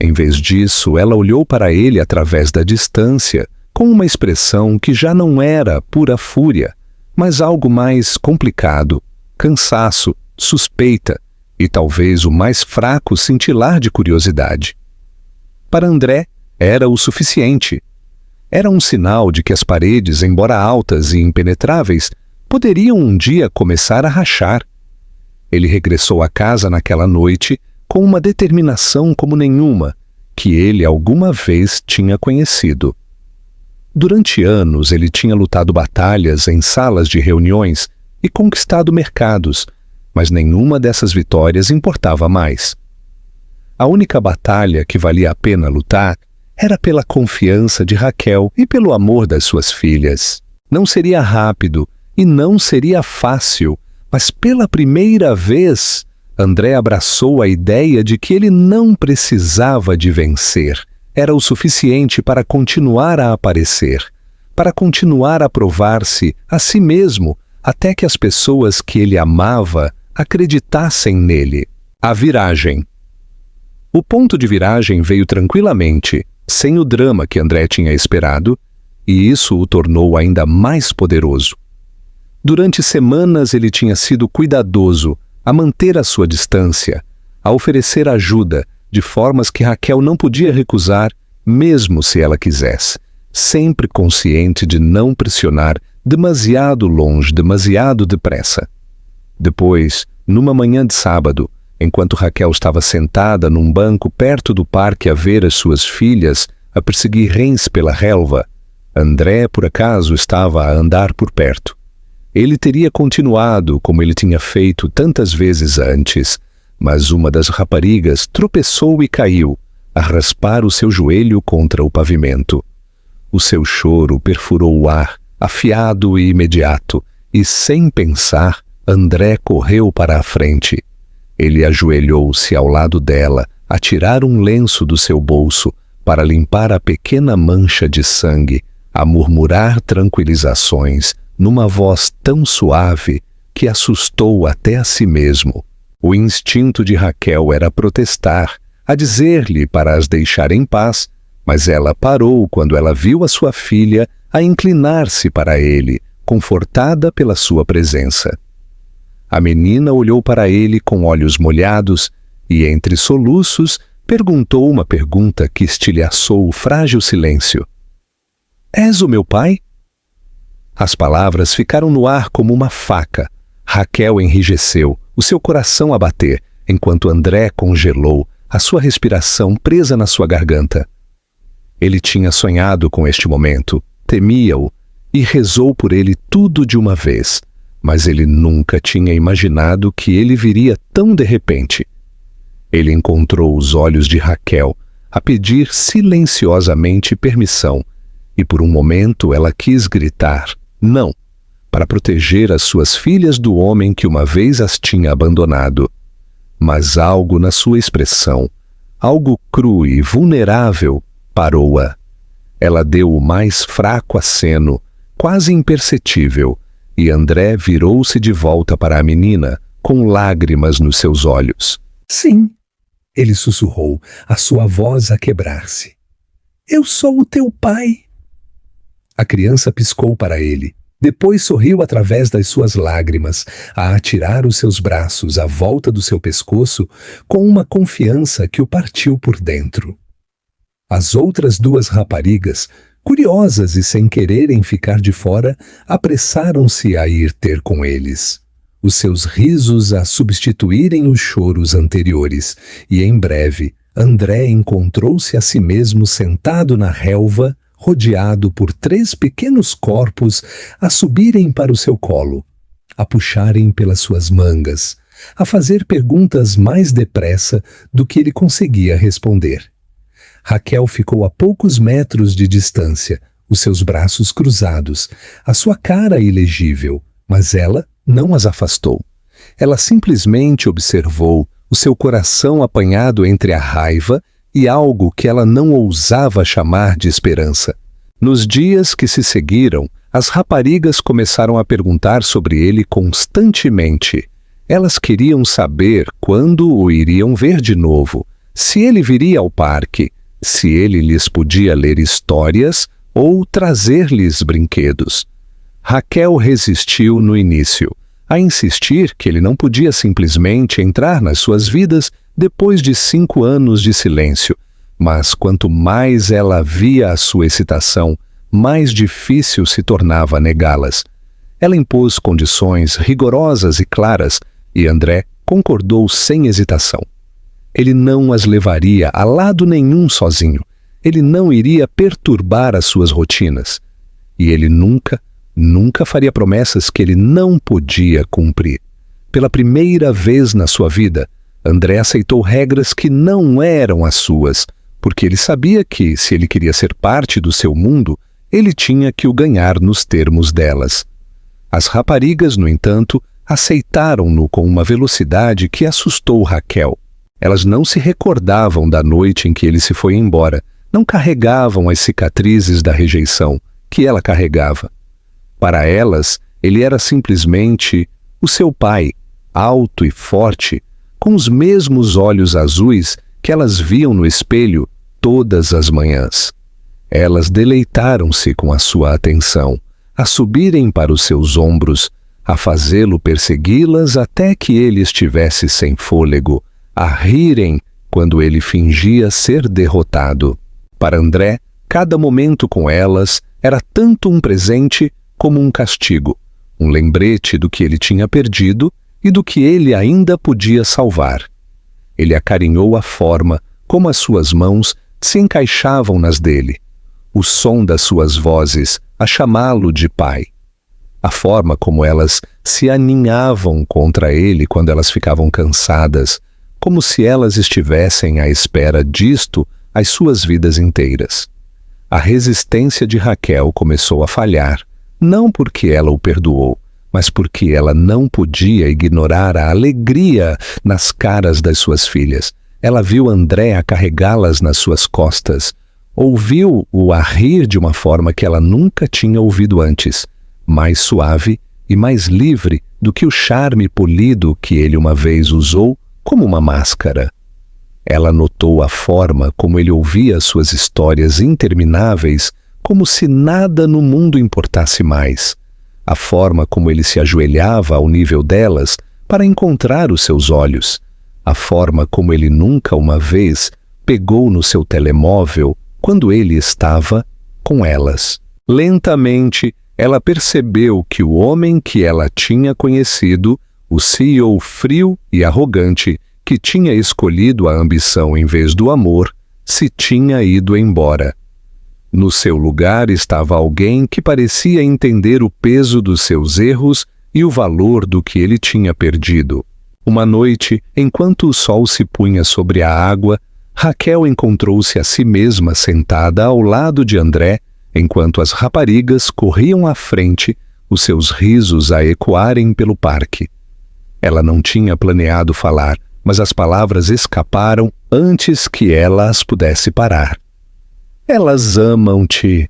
A: Em vez disso, ela olhou para ele através da distância, com uma expressão que já não era pura fúria, mas algo mais complicado, cansaço, suspeita e talvez o mais fraco cintilar de curiosidade. Para André, era o suficiente. Era um sinal de que as paredes, embora altas e impenetráveis, poderiam um dia começar a rachar. Ele regressou à casa naquela noite com uma determinação como nenhuma que ele alguma vez tinha conhecido. Durante anos ele tinha lutado batalhas em salas de reuniões e conquistado mercados, mas nenhuma dessas vitórias importava mais. A única batalha que valia a pena lutar era pela confiança de Raquel e pelo amor das suas filhas. Não seria rápido e não seria fácil, mas pela primeira vez, André abraçou a ideia de que ele não precisava de vencer. Era o suficiente para continuar a aparecer, para continuar a provar-se a si mesmo, até que as pessoas que ele amava acreditassem nele. A viragem. O ponto de viragem veio tranquilamente, sem o drama que André tinha esperado, e isso o tornou ainda mais poderoso. Durante semanas ele tinha sido cuidadoso a manter a sua distância, a oferecer ajuda de formas que Raquel não podia recusar, mesmo se ela quisesse, sempre consciente de não pressionar demasiado longe, demasiado depressa. Depois, numa manhã de sábado, enquanto Raquel estava sentada num banco perto do parque a ver as suas filhas a perseguir rens pela relva, André, por acaso, estava a andar por perto. Ele teria continuado como ele tinha feito tantas vezes antes, mas uma das raparigas tropeçou e caiu, a raspar o seu joelho contra o pavimento. O seu choro perfurou o ar, afiado e imediato, e sem pensar, André correu para a frente. Ele ajoelhou-se ao lado dela, a tirar um lenço do seu bolso para limpar a pequena mancha de sangue, a murmurar tranquilizações numa voz tão suave que assustou até a si mesmo. O instinto de Raquel era protestar, a dizer-lhe para as deixar em paz, mas ela parou quando ela viu a sua filha a inclinar-se para ele, confortada pela sua presença. A menina olhou para ele com olhos molhados e, entre soluços, perguntou uma pergunta que estilhaçou o frágil silêncio. És o meu pai? As palavras ficaram no ar como uma faca. Raquel enrijeceu, o seu coração a bater, enquanto André congelou, a sua respiração presa na sua garganta. Ele tinha sonhado com este momento, temia-o e rezou por ele tudo de uma vez, mas ele nunca tinha imaginado que ele viria tão de repente. Ele encontrou os olhos de Raquel a pedir silenciosamente permissão, e por um momento ela quis gritar não, para proteger as suas filhas do homem que uma vez as tinha abandonado. Mas algo na sua expressão, algo cru e vulnerável, parou-a. Ela deu o mais fraco aceno, quase imperceptível, e André virou-se de volta para a menina, com lágrimas nos seus olhos.
B: Sim, ele sussurrou, a sua voz a quebrar-se. Eu sou o teu pai.
A: A criança piscou para ele. Depois sorriu através das suas lágrimas, a atirar os seus braços à volta do seu pescoço com uma confiança que o partiu por dentro. As outras duas raparigas, curiosas e sem quererem ficar de fora, apressaram-se a ir ter com eles. Os seus risos a substituírem os choros anteriores, e em breve André encontrou-se a si mesmo sentado na relva, rodeado por 3 pequenos corpos a subirem para o seu colo, a puxarem pelas suas mangas, a fazer perguntas mais depressa do que ele conseguia responder. Raquel ficou a poucos metros de distância, os seus braços cruzados, a sua cara ilegível, mas ela não as afastou. Ela simplesmente observou, o seu coração apanhado entre a raiva e algo que ela não ousava chamar de esperança. Nos dias que se seguiram, as raparigas começaram a perguntar sobre ele constantemente. Elas queriam saber quando o iriam ver de novo, se ele viria ao parque, se ele lhes podia ler histórias ou trazer-lhes brinquedos. Raquel resistiu no início, a insistir que ele não podia simplesmente entrar nas suas vidas depois de 5 anos de silêncio, mas quanto mais ela via a sua excitação, mais difícil se tornava negá-las. Ela impôs condições rigorosas e claras, e André concordou sem hesitação. Ele não as levaria a lado nenhum sozinho. ele não iria perturbar as suas rotinas. E ele nunca faria promessas que ele não podia cumprir. Pela primeira vez na sua vida, André aceitou regras que não eram as suas, porque ele sabia que, se ele queria ser parte do seu mundo, ele tinha que o ganhar nos termos delas. As raparigas, no entanto, aceitaram-no com uma velocidade que assustou Raquel. Elas não se recordavam da noite em que ele se foi embora, não carregavam as cicatrizes da rejeição que ela carregava. Para elas, ele era simplesmente o seu pai, alto e forte, com os mesmos olhos azuis que elas viam no espelho todas as manhãs. Elas deleitaram-se com a sua atenção, a subirem para os seus ombros, a fazê-lo persegui-las até que ele estivesse sem fôlego, a rirem quando ele fingia ser derrotado. Para André, cada momento com elas era tanto um presente como um castigo, um lembrete do que ele tinha perdido e do que ele ainda podia salvar. Ele acarinhou a forma como as suas mãos se encaixavam nas dele, o som das suas vozes a chamá-lo de pai, a forma como elas se aninhavam contra ele quando elas ficavam cansadas, como se elas estivessem à espera disto as suas vidas inteiras. A resistência de Raquel começou a falhar, não porque ela o perdoou, mas porque ela não podia ignorar a alegria nas caras das suas filhas. Ela viu André a carregá-las nas suas costas, ouviu-o a rir de uma forma que ela nunca tinha ouvido antes, mais suave e mais livre do que o charme polido que ele uma vez usou como uma máscara. Ela notou a forma como ele ouvia suas histórias intermináveis, como se nada no mundo importasse mais, a forma como ele se ajoelhava ao nível delas para encontrar os seus olhos, a forma como ele nunca uma vez pegou no seu telemóvel quando ele estava com elas. Lentamente, ela percebeu que o homem que ela tinha conhecido, o CEO frio e arrogante, que tinha escolhido a ambição em vez do amor, se tinha ido embora. No seu lugar estava alguém que parecia entender o peso dos seus erros e o valor do que ele tinha perdido. Uma noite, enquanto o sol se punha sobre a água, Raquel encontrou-se a si mesma sentada ao lado de André, enquanto as raparigas corriam à frente, os seus risos a ecoarem pelo parque. Ela não tinha planeado falar, mas as palavras escaparam antes que ela as pudesse parar. Elas amam-te.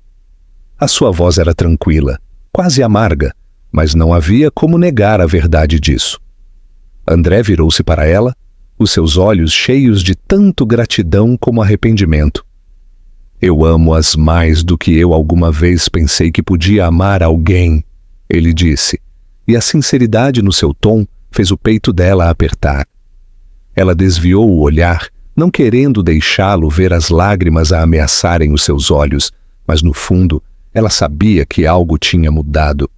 A: A sua voz era tranquila, quase amarga, mas não havia como negar a verdade disso. André virou-se para ela, os seus olhos cheios de tanto gratidão como arrependimento. Eu amo-as mais do que eu alguma vez pensei que podia amar alguém, ele disse, e a sinceridade no seu tom fez o peito dela apertar. Ela desviou o olhar, não querendo deixá-lo ver as lágrimas a ameaçarem os seus olhos, mas no fundo, ela sabia que algo tinha mudado.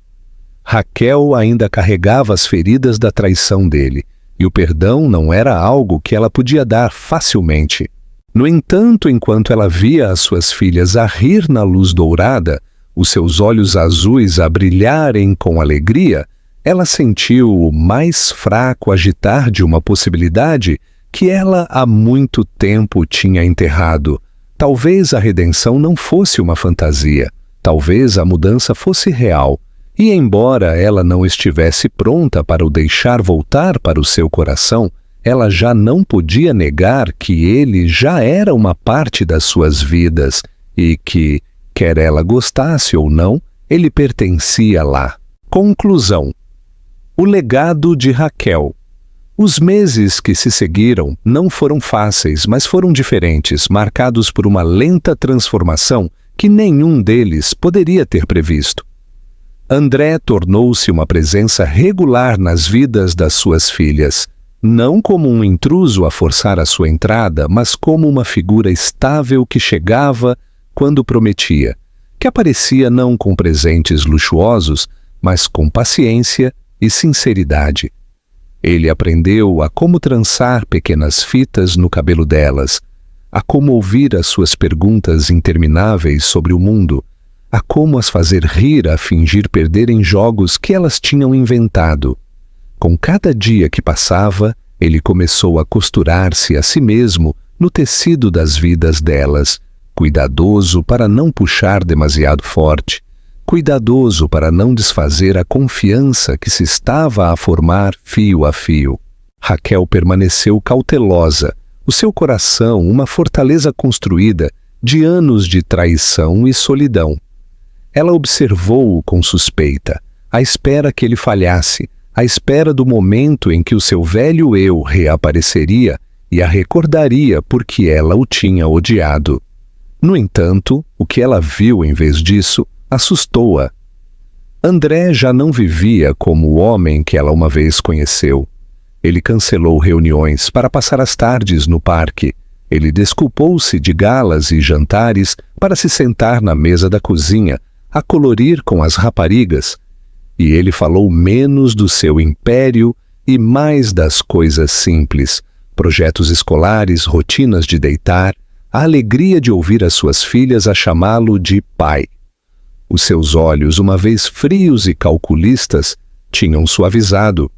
A: Raquel ainda carregava as feridas da traição dele, e o perdão não era algo que ela podia dar facilmente. No entanto, enquanto ela via as suas filhas a rir na luz dourada, os seus olhos azuis a brilharem com alegria, ela sentiu o mais fraco agitar de uma possibilidade que ela há muito tempo tinha enterrado. Talvez a redenção não fosse uma fantasia, talvez a mudança fosse real, e embora ela não estivesse pronta para o deixar voltar para o seu coração, ela já não podia negar que ele já era uma parte das suas vidas e que, quer ela gostasse ou não, ele pertencia lá. Conclusão. O legado de Raquel. Os meses que se seguiram não foram fáceis, mas foram diferentes, marcados por uma lenta transformação que nenhum deles poderia ter previsto. André tornou-se uma presença regular nas vidas das suas filhas, não como um intruso a forçar a sua entrada, mas como uma figura estável que chegava quando prometia, que aparecia não com presentes luxuosos, mas com paciência e sinceridade. Ele aprendeu a como trançar pequenas fitas no cabelo delas, a como ouvir as suas perguntas intermináveis sobre o mundo, a como as fazer rir a fingir perder em jogos que elas tinham inventado. Com cada dia que passava, ele começou a costurar-se a si mesmo no tecido das vidas delas, cuidadoso para não puxar demasiado forte, cuidadoso para não desfazer a confiança que se estava a formar fio a fio. Raquel permaneceu cautelosa, o seu coração uma fortaleza construída de anos de traição e solidão. Ela observou-o com suspeita, à espera que ele falhasse, à espera do momento em que o seu velho eu reapareceria e a recordaria porque ela o tinha odiado. No entanto, o que ela viu em vez disso assustou-a. André já não vivia como o homem que ela uma vez conheceu. Ele cancelou reuniões para passar as tardes no parque. Ele desculpou-se de galas e jantares para se sentar na mesa da cozinha, a colorir com as raparigas. E ele falou menos do seu império e mais das coisas simples, projetos escolares, rotinas de deitar, a alegria de ouvir as suas filhas a chamá-lo de pai. Os seus olhos, uma vez frios e calculistas, tinham suavizado.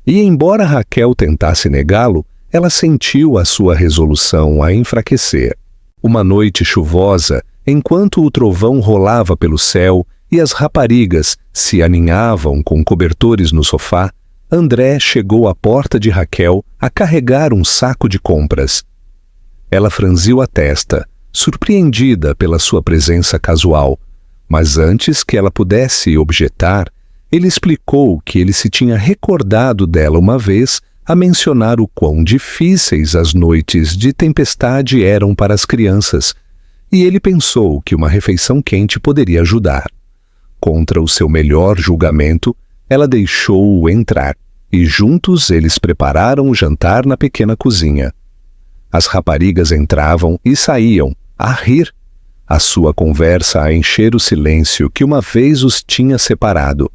A: E embora Raquel tentasse negá-lo, ela sentiu a sua resolução a enfraquecer. Uma noite chuvosa, enquanto o trovão rolava pelo céu e as raparigas se aninhavam com cobertores no sofá, André chegou à porta de Raquel a carregar um saco de compras. Ela franziu a testa, surpreendida pela sua presença casual, mas antes que ela pudesse objetar, ele explicou que ele se tinha recordado dela uma vez a mencionar o quão difíceis as noites de tempestade eram para as crianças, e ele pensou que uma refeição quente poderia ajudar. Contra o seu melhor julgamento, ela deixou-o entrar, e juntos eles prepararam o jantar na pequena cozinha. As raparigas entravam e saíam, a rir, a sua conversa a encher o silêncio que uma vez os tinha separado.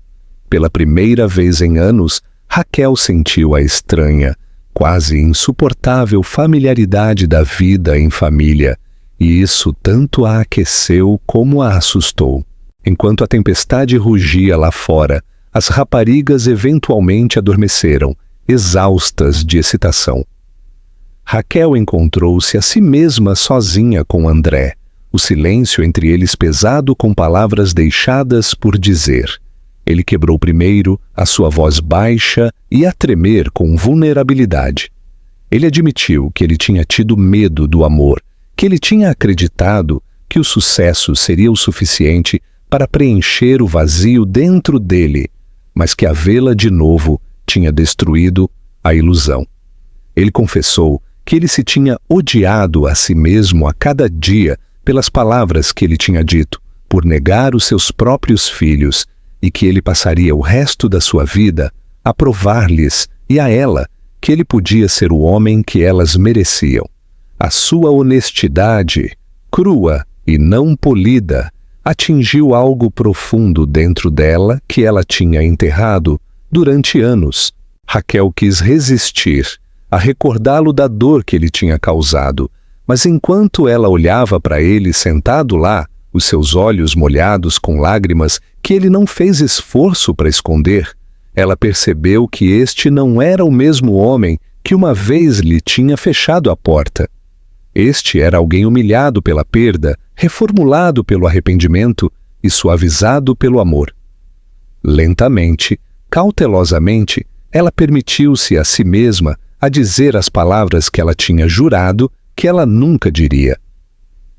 A: Pela primeira vez em anos, Raquel sentiu a estranha, quase insuportável familiaridade da vida em família, e isso tanto a aqueceu como a assustou. Enquanto a tempestade rugia lá fora, as raparigas eventualmente adormeceram, exaustas de excitação. Raquel encontrou-se a si mesma sozinha com André, o silêncio entre eles pesado com palavras deixadas por dizer. Ele quebrou primeiro, a sua voz baixa e a tremer com vulnerabilidade. Ele admitiu que ele tinha tido medo do amor, que ele tinha acreditado que o sucesso seria o suficiente para preencher o vazio dentro dele, mas que a vê-la de novo tinha destruído a ilusão. Ele confessou que ele se tinha odiado a si mesmo a cada dia pelas palavras que ele tinha dito, por negar os seus próprios filhos, e que ele passaria o resto da sua vida a provar-lhes e a ela que ele podia ser o homem que elas mereciam. A sua honestidade, crua e não polida, atingiu algo profundo dentro dela que ela tinha enterrado durante anos. Raquel quis resistir a recordá-lo da dor que ele tinha causado, mas enquanto ela olhava para ele sentado lá, os seus olhos molhados com lágrimas que ele não fez esforço para esconder, ela percebeu que este não era o mesmo homem que uma vez lhe tinha fechado a porta. Este era alguém humilhado pela perda, reformulado pelo arrependimento e suavizado pelo amor. Lentamente, cautelosamente, ela permitiu-se a si mesma a dizer as palavras que ela tinha jurado que ela nunca diria.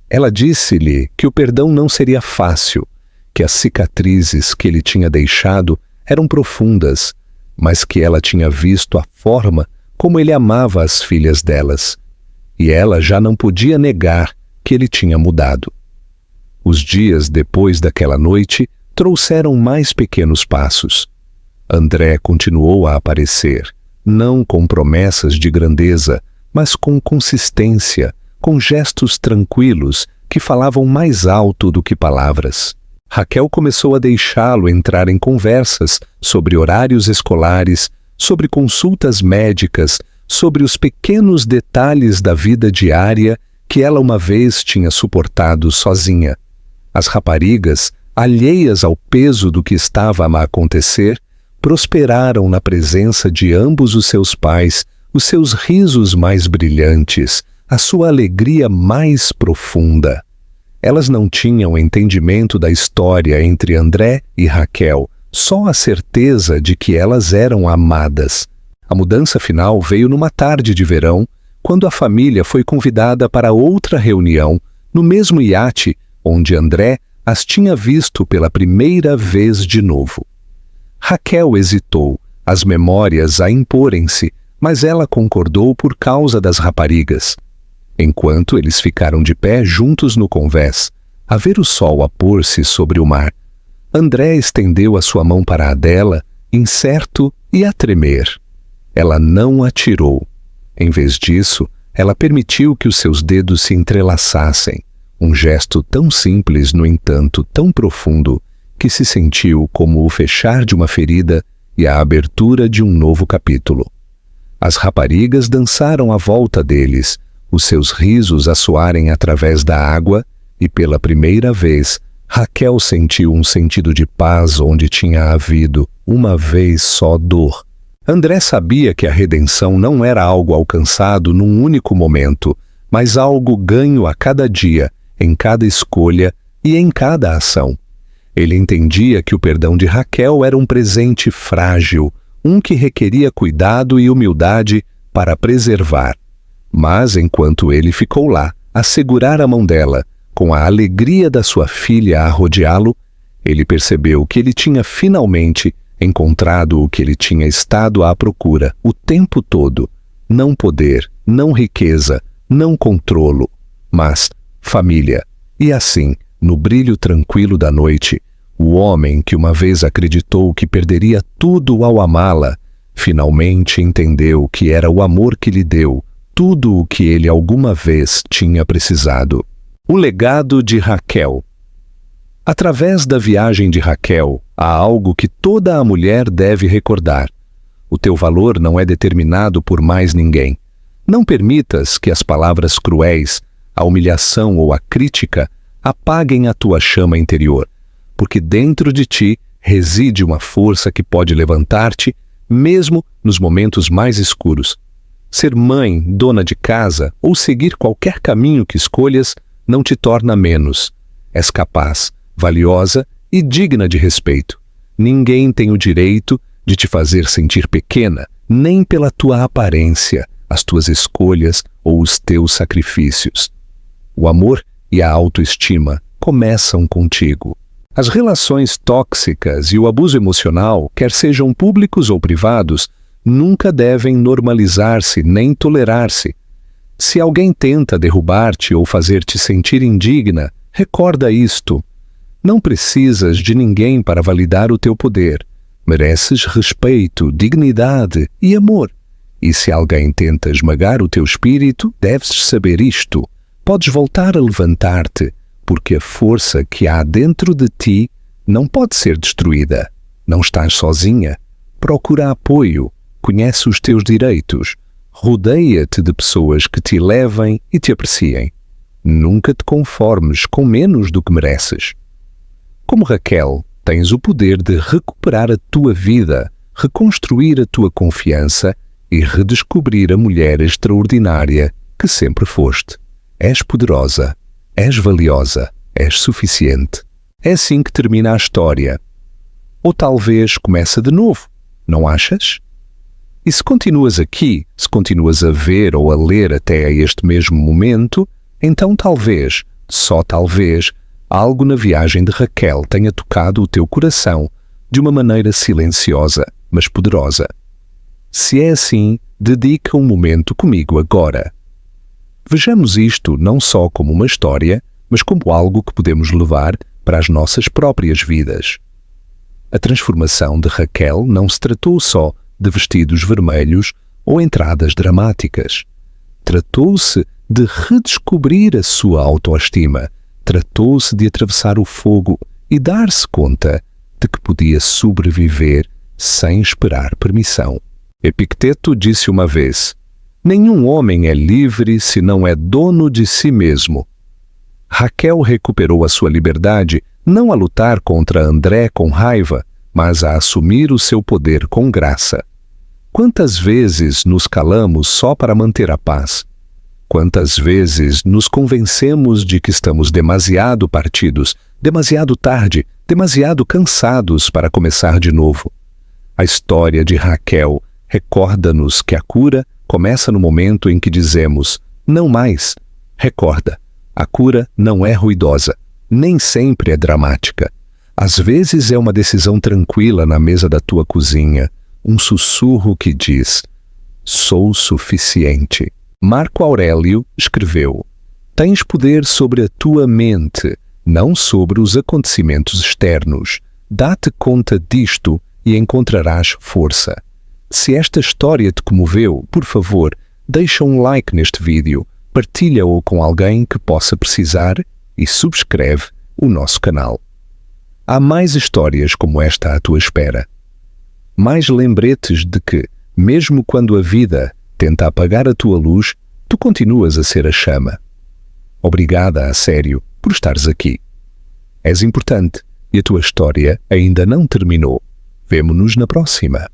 A: Ela disse-lhe que o perdão não seria fácil, que as cicatrizes que ele tinha deixado eram profundas, mas que ela tinha visto a forma como ele amava as filhas delas, e ela já não podia negar que ele tinha mudado. Os dias depois daquela noite trouxeram mais pequenos passos. André continuou a aparecer, não com promessas de grandeza, mas com consistência, com gestos tranquilos que falavam mais alto do que palavras. Raquel começou a deixá-lo entrar em conversas sobre horários escolares, sobre consultas médicas, sobre os pequenos detalhes da vida diária que ela uma vez tinha suportado sozinha. As raparigas, alheias ao peso do que estava a acontecer, prosperaram na presença de ambos os seus pais, os seus risos mais brilhantes, a sua alegria mais profunda. Elas não tinham entendimento da história entre André e Raquel, só a certeza de que elas eram amadas. A mudança final veio numa tarde de verão, quando a família foi convidada para outra reunião, no mesmo iate onde André as tinha visto pela primeira vez de novo. Raquel hesitou, as memórias a imporem-se, mas ela concordou por causa das raparigas. Enquanto eles ficaram de pé juntos no convés, a ver o sol a pôr-se sobre o mar, André estendeu a sua mão para a dela, incerto e a tremer. Ela não a tirou. Em vez disso, ela permitiu que os seus dedos se entrelaçassem, um gesto tão simples, no entanto, tão profundo, que se sentiu como o fechar de uma ferida e a abertura de um novo capítulo. As raparigas dançaram à volta deles, os seus risos a soarem através da água, e pela primeira vez, Raquel sentiu um sentido de paz onde tinha havido, uma vez só, dor. André sabia que a redenção não era algo alcançado num único momento, mas algo ganho a cada dia, em cada escolha e em cada ação. Ele entendia que o perdão de Raquel era um presente frágil, um que requeria cuidado e humildade para preservar. Mas enquanto ele ficou lá, a segurar a mão dela, com a alegria da sua filha a rodeá-lo, ele percebeu que ele tinha finalmente encontrado o que ele tinha estado à procura o tempo todo. Não poder, não riqueza, não controlo, mas família. E assim, no brilho tranquilo da noite, o homem que uma vez acreditou que perderia tudo ao amá-la, finalmente entendeu que era o amor que lhe deu tudo o que ele alguma vez tinha precisado. O legado de Raquel. Através da viagem de Raquel, há algo que toda a mulher deve recordar. O teu valor não é determinado por mais ninguém. Não permitas que as palavras cruéis, a humilhação ou a crítica apaguem a tua chama interior, porque dentro de ti reside uma força que pode levantar-te, mesmo nos momentos mais escuros. Ser mãe, dona de casa ou seguir qualquer caminho que escolhas não te torna menos. És capaz, valiosa e digna de respeito. Ninguém tem o direito de te fazer sentir pequena, nem pela tua aparência, as tuas escolhas ou os teus sacrifícios. O amor e a autoestima começam contigo. As relações tóxicas e o abuso emocional, quer sejam públicos ou privados, nunca devem normalizar-se nem tolerar-se. Se alguém tenta derrubar-te ou fazer-te sentir indigna, recorda isto. Não precisas de ninguém para validar o teu poder. Mereces respeito, dignidade e amor. E se alguém tenta esmagar o teu espírito, deves saber isto. Podes voltar a levantar-te, porque a força que há dentro de ti não pode ser destruída. Não estás sozinha. Procura apoio. Conhece os teus direitos. Rodeia-te de pessoas que te elevem e te apreciem. Nunca te conformes com menos do que mereces. Como Raquel, tens o poder de recuperar a tua vida, reconstruir a tua confiança e redescobrir a mulher extraordinária que sempre foste. És poderosa, és valiosa, és suficiente. É assim que termina a história. Ou talvez começa de novo, não achas? E se continuas aqui, se continuas a ver ou a ler até a este mesmo momento, então talvez, só talvez, algo na viagem de Raquel tenha tocado o teu coração de uma maneira silenciosa, mas poderosa. Se é assim, dedica um momento comigo agora. Vejamos isto não só como uma história, mas como algo que podemos levar para as nossas próprias vidas. A transformação de Raquel não se tratou só de vestidos vermelhos ou entradas dramáticas. Tratou-se de redescobrir a sua autoestima. Tratou-se de atravessar o fogo e dar-se conta de que podia sobreviver sem esperar permissão. Epicteto disse uma vez: Nenhum homem é livre se não é dono de si mesmo. Raquel recuperou a sua liberdade não a lutar contra André com raiva, mas a assumir o seu poder com graça. Quantas vezes nos calamos só para manter a paz? Quantas vezes nos convencemos de que estamos demasiado partidos, demasiado tarde, demasiado cansados para começar de novo? A história de Raquel recorda-nos que a cura começa no momento em que dizemos, não mais. Recorda, a cura não é ruidosa, nem sempre é dramática. Às vezes é uma decisão tranquila na mesa da tua cozinha, um sussurro que diz, sou suficiente. Marco Aurélio escreveu, tens poder sobre a tua mente, não sobre os acontecimentos externos. Dá-te conta disto e encontrarás força. Se esta história te comoveu, por favor, deixa um like neste vídeo, partilha-o com alguém que possa precisar e subscreve o nosso canal. Há mais histórias como esta à tua espera. Mais lembretes de que, mesmo quando a vida tenta apagar a tua luz, tu continuas a ser a chama. Obrigada, a sério, por estares aqui. És importante e a tua história ainda não terminou. Vemo-nos na próxima.